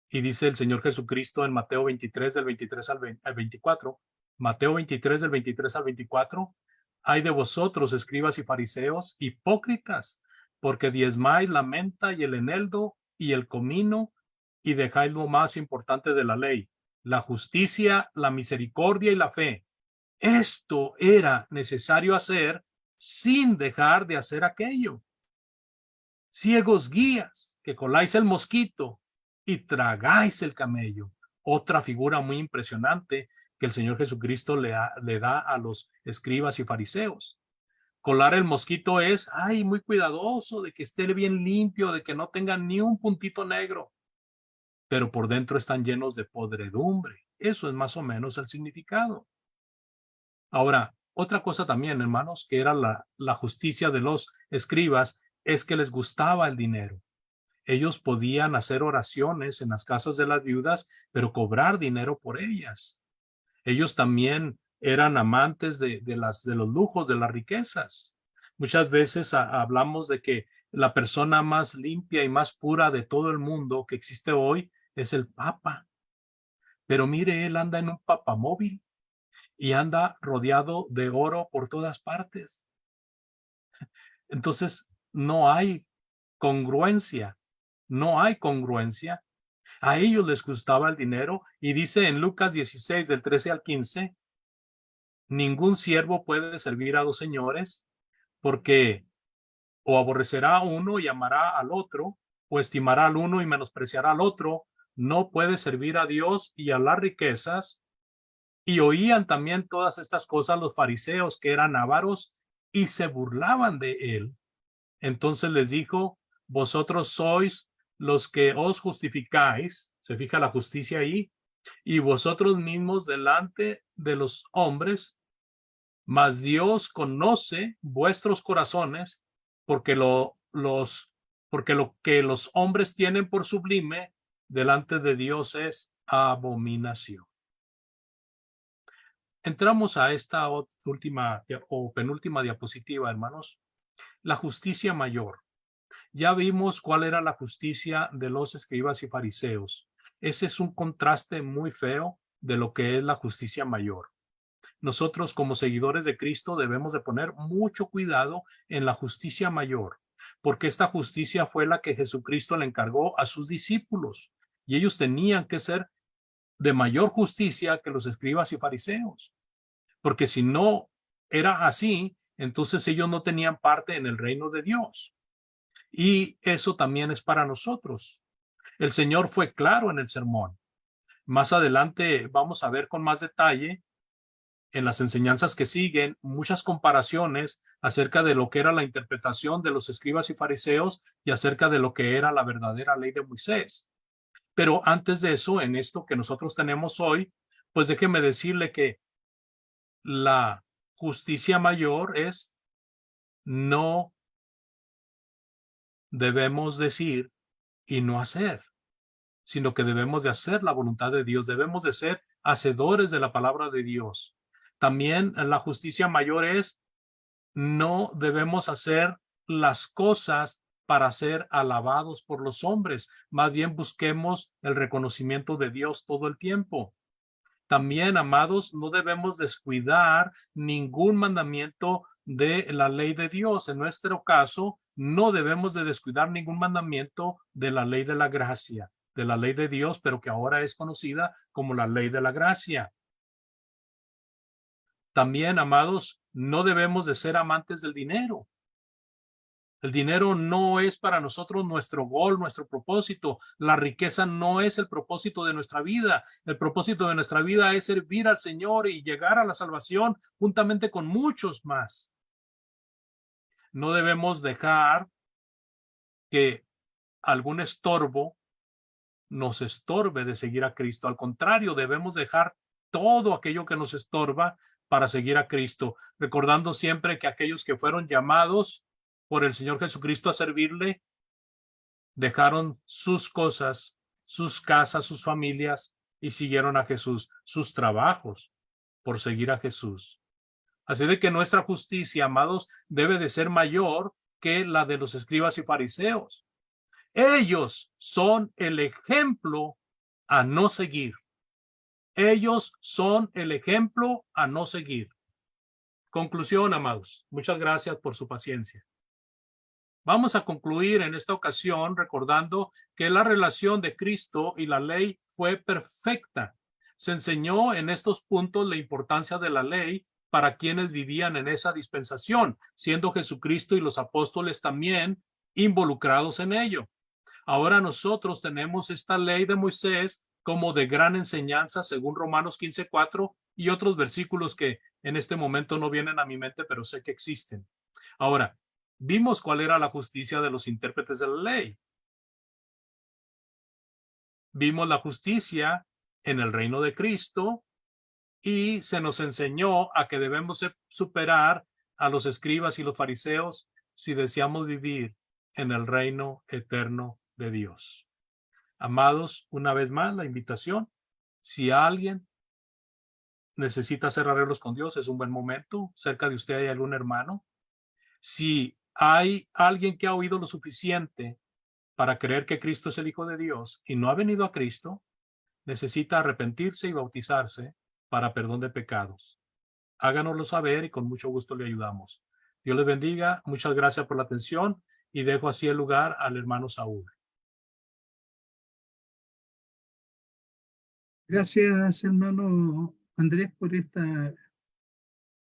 Y dice el Señor Jesucristo en Mateo 23, del 23 al 24, Mateo 23, del 23 al 24, ay de vosotros, escribas y fariseos, hipócritas, porque diezmáis la menta y el eneldo y el comino, y dejáis lo más importante de la ley, la justicia, la misericordia y la fe. Esto era necesario hacer sin dejar de hacer aquello. Ciegos guías, que coláis el mosquito y tragáis el camello. Otra figura muy impresionante que el Señor Jesucristo le da a los escribas y fariseos. Colar el mosquito es, muy cuidadoso de que esté bien limpio, de que no tenga ni un puntito negro, pero por dentro están llenos de podredumbre. Eso es más o menos el significado. Ahora, otra cosa también, hermanos, que era la justicia de los escribas, es que les gustaba el dinero. Ellos podían hacer oraciones en las casas de las viudas, pero cobrar dinero por ellas. Ellos también eran amantes de los lujos, de las riquezas. Muchas veces hablamos de que la persona más limpia y más pura de todo el mundo que existe hoy es el Papa. Pero mire, él anda en un papamóvil y anda rodeado de oro por todas partes. Entonces, no hay congruencia. No hay congruencia. A ellos les gustaba el dinero y dice en Lucas 16, del 13 al 15, ningún siervo puede servir a dos señores, porque o aborrecerá a uno y amará al otro, o estimará al uno y menospreciará al otro. No puede servir a Dios y a las riquezas. Y oían también todas estas cosas los fariseos, que eran avaros, y se burlaban de él. Entonces les dijo: vosotros sois los que os justificáis, se fija la justicia ahí, y vosotros mismos delante de los hombres, mas Dios conoce vuestros corazones, porque lo que los hombres tienen por sublime delante de Dios es abominación. Entramos a esta última o penúltima diapositiva, hermanos. La justicia mayor. Ya vimos cuál era la justicia de los escribas y fariseos. Ese es un contraste muy feo de lo que es la justicia mayor. nosotros como seguidores de Cristo debemos de poner mucho cuidado en la justicia mayor, porque esta justicia fue la que Jesucristo le encargó a sus discípulos y ellos tenían que ser de mayor justicia que los escribas y fariseos, porque si no era así, entonces ellos no tenían parte en el reino de Dios. Y eso también es para nosotros. El Señor fue claro en el sermón. Más adelante vamos a ver con más detalle en las enseñanzas que siguen muchas comparaciones acerca de lo que era la interpretación de los escribas y fariseos y acerca de lo que era la verdadera ley de Moisés. Pero antes de eso, en esto que nosotros tenemos hoy, pues déjeme decirle que la justicia mayor es no debemos decir y no hacer, sino que debemos de hacer la voluntad de Dios, debemos de ser hacedores de la palabra de Dios. También la justicia mayor es no debemos hacer las cosas para ser alabados por los hombres, más bien busquemos el reconocimiento de Dios todo el tiempo. También, amados, no debemos descuidar ningún mandamiento de la ley de Dios. En nuestro caso, no debemos de descuidar ningún mandamiento de la ley de la gracia, de la ley de Dios, pero que ahora es conocida como la ley de la gracia. También, amados, no debemos de ser amantes del dinero. El dinero no es para nosotros nuestro gol, nuestro propósito. La riqueza no es el propósito de nuestra vida. El propósito de nuestra vida es servir al Señor y llegar a la salvación juntamente con muchos más. No debemos dejar que algún estorbo nos estorbe de seguir a Cristo. Al contrario, debemos dejar todo aquello que nos estorba para seguir a Cristo, recordando siempre que aquellos que fueron llamados por el Señor Jesucristo a servirle, dejaron sus cosas, sus casas, sus familias y siguieron a Jesús, sus trabajos por seguir a Jesús. Así de que nuestra justicia, amados, debe de ser mayor que la de los escribas y fariseos. Ellos son el ejemplo a no seguir. Ellos son el ejemplo a no seguir. Conclusión, amados. Muchas gracias por su paciencia. Vamos a concluir en esta ocasión recordando que la relación de Cristo y la ley fue perfecta. Se enseñó en estos puntos la importancia de la ley para quienes vivían en esa dispensación, siendo Jesucristo y los apóstoles también involucrados en ello. Ahora nosotros tenemos esta ley de Moisés como de gran enseñanza, según Romanos 15:4 y otros versículos que en este momento no vienen a mi mente, pero sé que existen. Ahora, vimos cuál era la justicia de los intérpretes de la ley. Vimos la justicia en el reino de Cristo y se nos enseñó a que debemos superar a los escribas y los fariseos si deseamos vivir en el reino eterno de Dios. Amados, una vez más la invitación, si alguien necesita hacer arreglos con Dios, es un buen momento. Cerca de usted hay algún hermano. Si hay alguien que ha oído lo suficiente para creer que Cristo es el Hijo de Dios y no ha venido a Cristo, necesita arrepentirse y bautizarse para perdón de pecados. Háganoslo saber y con mucho gusto le ayudamos. Dios les bendiga. Muchas gracias por la atención y dejo así el lugar al hermano Saúl. Gracias, hermano Andrés, por esta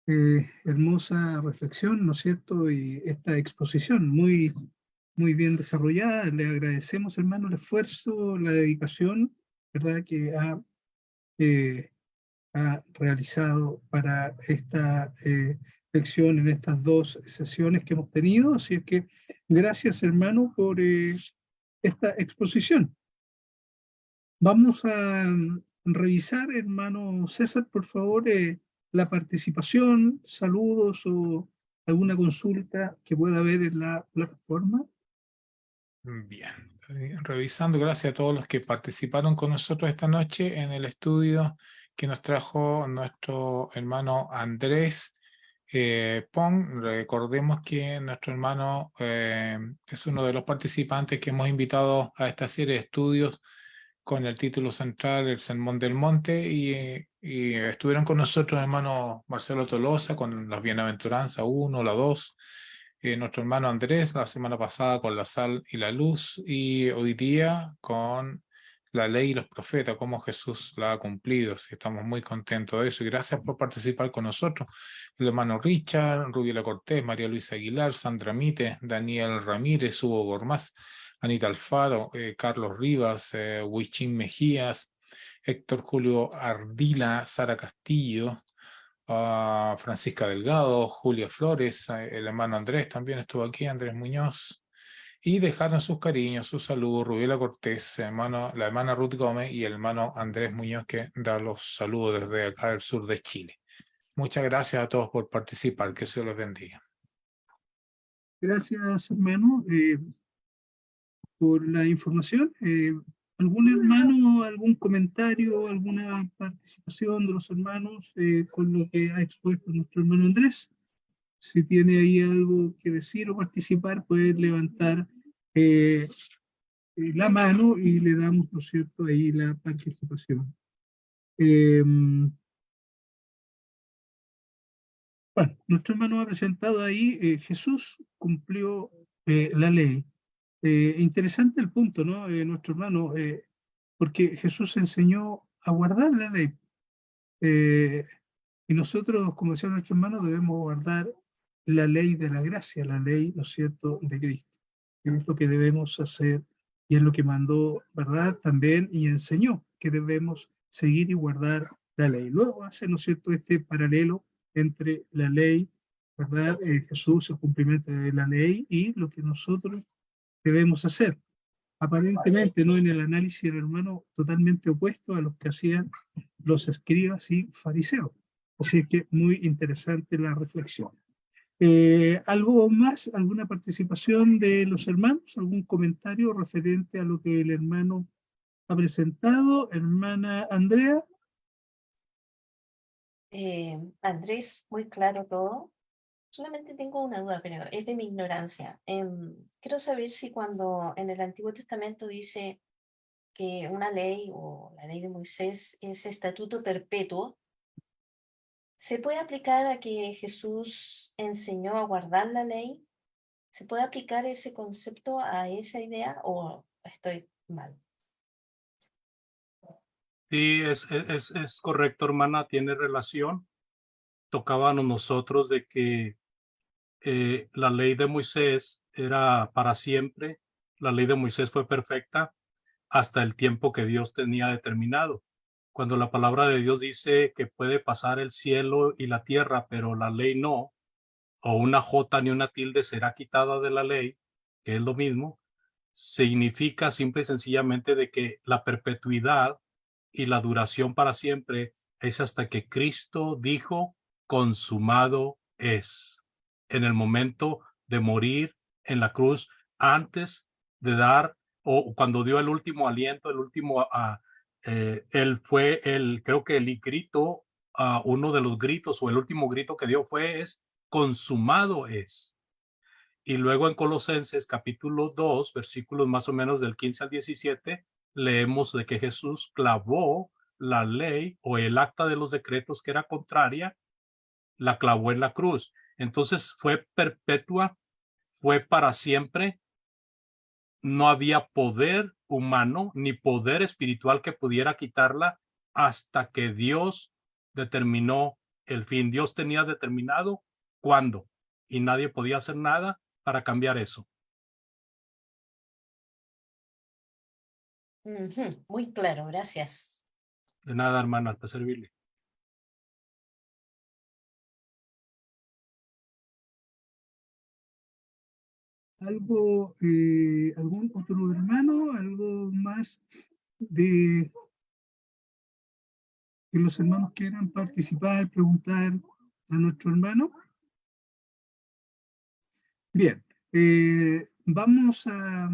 hermosa reflexión, ¿no es cierto? Y esta exposición muy bien desarrollada. Le agradecemos, hermano, el esfuerzo, la dedicación, ¿verdad?, que ha realizado para esta lección en estas dos sesiones que hemos tenido. Así es que gracias, hermano, por esta exposición. Vamos a revisar, hermano César, por favor, la participación, saludos o alguna consulta que pueda haber en la plataforma. Bien, revisando, gracias a todos los que participaron con nosotros esta noche en el estudio que nos trajo nuestro hermano Andrés Pong. Recordemos que nuestro hermano es uno de los participantes que hemos invitado a esta serie de estudios con el título central El Sermón del Monte, y estuvieron con nosotros hermano Marcelo Tolosa con las Bienaventuranzas 1, la 2, nuestro hermano Andrés la semana pasada con la sal y la luz, y hoy día con la ley y los profetas, cómo Jesús la ha cumplido. Así, estamos muy contentos de eso y gracias por participar con nosotros. El hermano Richard, Rubiela Cortés, María Luisa Aguilar, Sandra Mite, Daniel Ramírez, Hugo Gormaz, Anita Alfaro, Carlos Rivas, Huichín Mejías, Héctor Julio Ardila, Sara Castillo, Francisca Delgado, Julio Flores, el hermano Andrés también estuvo aquí, Andrés Muñoz, y dejaron sus cariños, sus saludos, Rubiela Cortés, la hermana Ruth Gómez y el hermano Andrés Muñoz, que da los saludos desde acá del sur de Chile. Muchas gracias a todos por participar, que Dios los bendiga. Gracias, hermano, por la información. ¿Algún hermano, algún comentario, alguna participación de los hermanos con lo que ha expuesto nuestro hermano Andrés? Si tiene ahí algo que decir o participar, puede levantar la mano y le damos, ¿no es cierto?, ahí la participación. Bueno, nuestro hermano ha presentado ahí, Jesús cumplió la ley. Interesante el punto, ¿no? Nuestro hermano, porque Jesús enseñó a guardar la ley. Y nosotros, como decía nuestro hermano, debemos guardar la ley de la gracia, la ley, ¿no es cierto?, de Cristo. Es lo que debemos hacer y es lo que mandó, ¿verdad?, también, y enseñó que debemos seguir y guardar la ley. Luego hace, ¿no es cierto?, este paralelo entre la ley, ¿verdad?, Jesús, el cumplimiento de la ley y lo que nosotros debemos hacer. Aparentemente, ¿no?, en el análisis del hermano, totalmente opuesto a los que hacían los escribas y fariseos. Así que muy interesante la reflexión. ¿Algo más? ¿Alguna participación de los hermanos? ¿Algún comentario referente a lo que el hermano ha presentado? Hermana Andrea. Andrés, muy claro todo. Solamente tengo una duda, pero es de mi ignorancia. Quiero saber si cuando en el Antiguo Testamento dice que una ley o la ley de Moisés es estatuto perpetuo, ¿se puede aplicar a que Jesús enseñó a guardar la ley? ¿Se puede aplicar ese concepto a esa idea o estoy mal? Sí, es correcto, hermana, tiene relación. Tocábamos nosotros de que la ley de Moisés era para siempre. La ley de Moisés fue perfecta hasta el tiempo que Dios tenía determinado. Cuando la palabra de Dios dice que puede pasar el cielo y la tierra, pero la ley no, o una jota ni una tilde será quitada de la ley, que es lo mismo, significa simple y sencillamente de que la perpetuidad y la duración para siempre es hasta que Cristo dijo, consumado es. En el momento de morir en la cruz, antes de dar, o cuando dio el último aliento, el último, él fue creo que el grito, uno de los gritos o el último grito que dio fue consumado es. Y luego en Colosenses capítulo 2, versículos más o menos del 15 al 17, leemos de que Jesús clavó la ley o el acta de los decretos que era contraria, la clavó en la cruz. Entonces fue perpetua, fue para siempre. No había poder humano ni poder espiritual que pudiera quitarla hasta que Dios determinó el fin. Dios tenía determinado cuándo y nadie podía hacer nada para cambiar eso. Muy claro, gracias. De nada, hermana, para servirle. ¿Algún otro hermano? ¿Algo más de que los hermanos quieran participar, preguntar a nuestro hermano? Bien, vamos a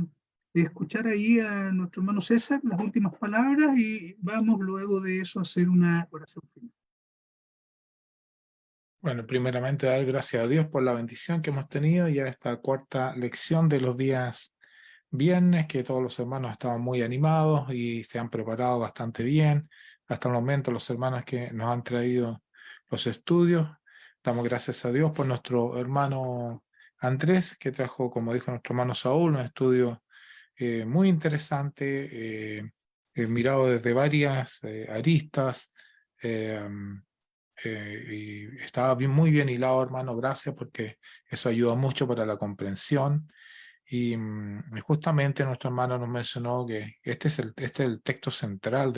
escuchar ahí a nuestro hermano César las últimas palabras y vamos luego de eso a hacer una oración final. Bueno, primeramente dar gracias a Dios por la bendición que hemos tenido ya esta cuarta lección de los días viernes, que todos los hermanos estaban muy animados y se han preparado bastante bien. Hasta el momento los hermanos que nos han traído los estudios, damos gracias a Dios por nuestro hermano Andrés, que trajo, como dijo nuestro hermano Saúl, un estudio muy interesante, mirado desde varias aristas, y estaba muy bien hilado, hermano, gracias, porque eso ayuda mucho para la comprensión. Y justamente nuestro hermano nos mencionó que este es el texto central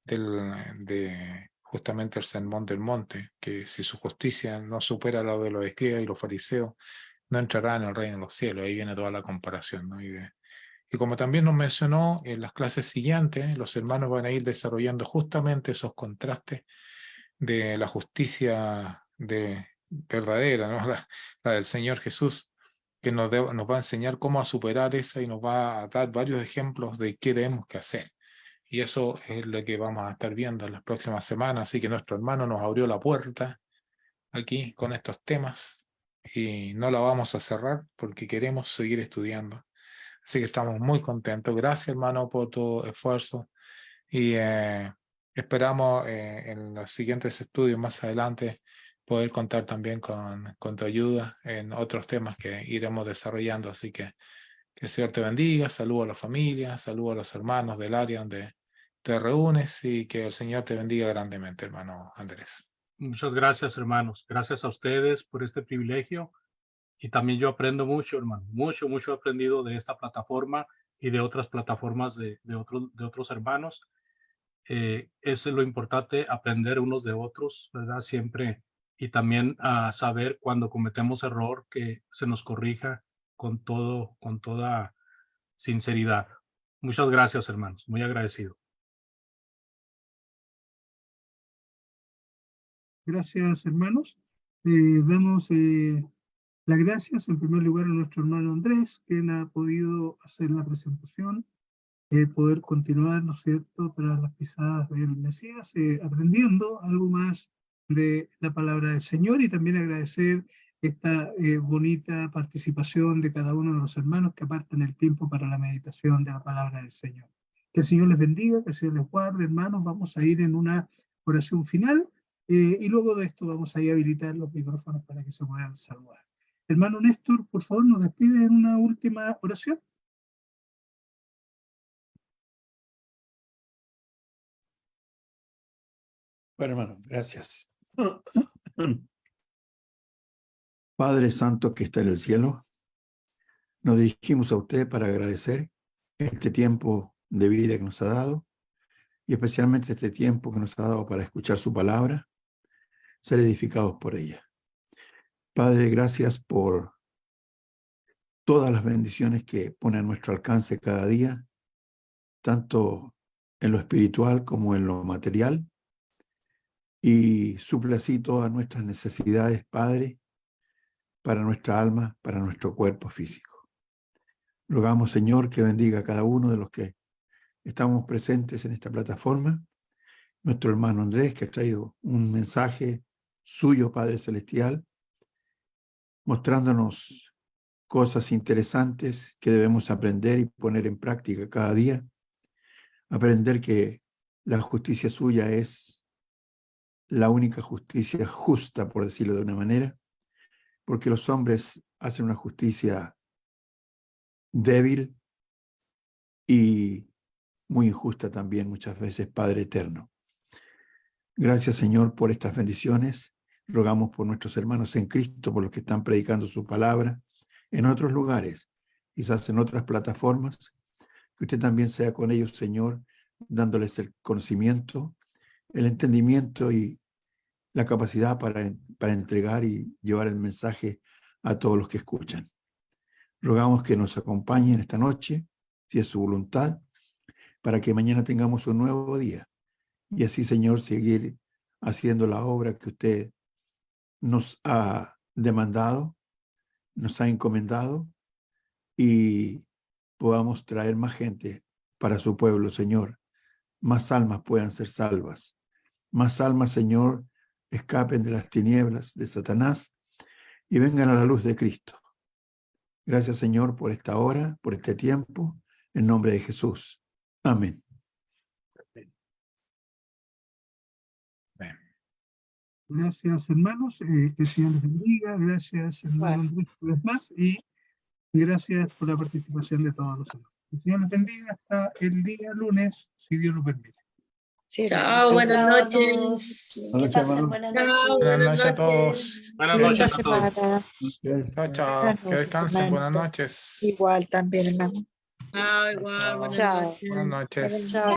de justamente el Sermón del Monte, que si su justicia no supera lo de los escribas y los fariseos, no entrará en el reino de los cielos. Ahí viene toda la comparación, ¿no? Y como también nos mencionó, en las clases siguientes, los hermanos van a ir desarrollando justamente esos contrastes de la justicia verdadera, ¿no? La del Señor Jesús, que nos va a enseñar cómo a superar esa y nos va a dar varios ejemplos de qué tenemos que hacer. Y eso es lo que vamos a estar viendo en las próximas semanas. Así que nuestro hermano nos abrió la puerta aquí con estos temas y no la vamos a cerrar porque queremos seguir estudiando. Así que estamos muy contentos. Gracias, hermano, por tu esfuerzo y esperamos en los siguientes estudios más adelante poder contar también con tu ayuda en otros temas que iremos desarrollando. Así que el Señor te bendiga, saludo a la familia, saludo a los hermanos del área donde te reúnes y que el Señor te bendiga grandemente, hermano Andrés. Muchas gracias, hermanos. Gracias a ustedes por este privilegio. Y también yo aprendo mucho, hermano. Mucho he aprendido de esta plataforma y de otras plataformas de otros hermanos. Eso es lo importante, aprender unos de otros, ¿verdad? Siempre. Y también a saber cuando cometemos error que se nos corrija con toda sinceridad. Muchas gracias, hermanos. Muy agradecido. Gracias, hermanos. Damos las gracias en primer lugar a nuestro hermano Andrés, quien ha podido hacer la presentación, poder continuar, ¿no es cierto?, tras las pisadas del Mesías, aprendiendo algo más de la palabra del Señor, y también agradecer esta bonita participación de cada uno de los hermanos que apartan el tiempo para la meditación de la palabra del Señor. Que el Señor les bendiga, que el Señor les guarde, hermanos. Vamos a ir en una oración final y luego de esto vamos a ir a habilitar los micrófonos para que se puedan saludar. Hermano Néstor, por favor, nos despide en una última oración. Bueno, hermano, gracias. Padre Santo que está en el cielo, nos dirigimos a usted para agradecer este tiempo de vida que nos ha dado y especialmente este tiempo que nos ha dado para escuchar su palabra, ser edificados por ella. Padre, gracias por todas las bendiciones que pone a nuestro alcance cada día, tanto en lo espiritual como en lo material, y suple así todas nuestras necesidades, Padre, para nuestra alma, para nuestro cuerpo físico. Rogamos, Señor, que bendiga a cada uno de los que estamos presentes en esta plataforma. Nuestro hermano Andrés, que ha traído un mensaje suyo, Padre Celestial, mostrándonos cosas interesantes que debemos aprender y poner en práctica cada día. Aprender que la justicia suya es la única justicia justa, por decirlo de una manera, porque los hombres hacen una justicia débil y muy injusta también muchas veces, Padre eterno. Gracias, Señor, por estas bendiciones. Rogamos por nuestros hermanos en Cristo, por los que están predicando su palabra en otros lugares, quizás en otras plataformas, que usted también sea con ellos, Señor, dándoles el conocimiento, el entendimiento y la capacidad para entregar y llevar el mensaje a todos los que escuchan. Rogamos que nos acompañen esta noche, si es su voluntad, para que mañana tengamos un nuevo día. Y así, Señor, seguir haciendo la obra que usted nos ha demandado, nos ha encomendado, y podamos traer más gente para su pueblo, Señor. Más almas puedan ser salvas. Más almas, Señor, escapen de las tinieblas de Satanás y vengan a la luz de Cristo. Gracias, Señor, por esta hora, por este tiempo, en nombre de Jesús. Amén. Gracias, hermanos. Que el Señor les bendiga. Gracias, hermano Andrés, una vez más. Y gracias por la participación de todos los hermanos. Que el Señor les bendiga hasta el día lunes, si Dios lo permite. Sí, Chao, buenas Chao a noches. todos. Buenas Que noches, pasen hermano. buenas Chao, noches. Buenas noches a todos. Buenas Linda noches a todos. semana. Chao, chao. Buenas Que noches, descansen. Buenas hermanito. noches. Igual también, hermano. Chao, igual, buenas Chao. noches. Buenas noches. Chao.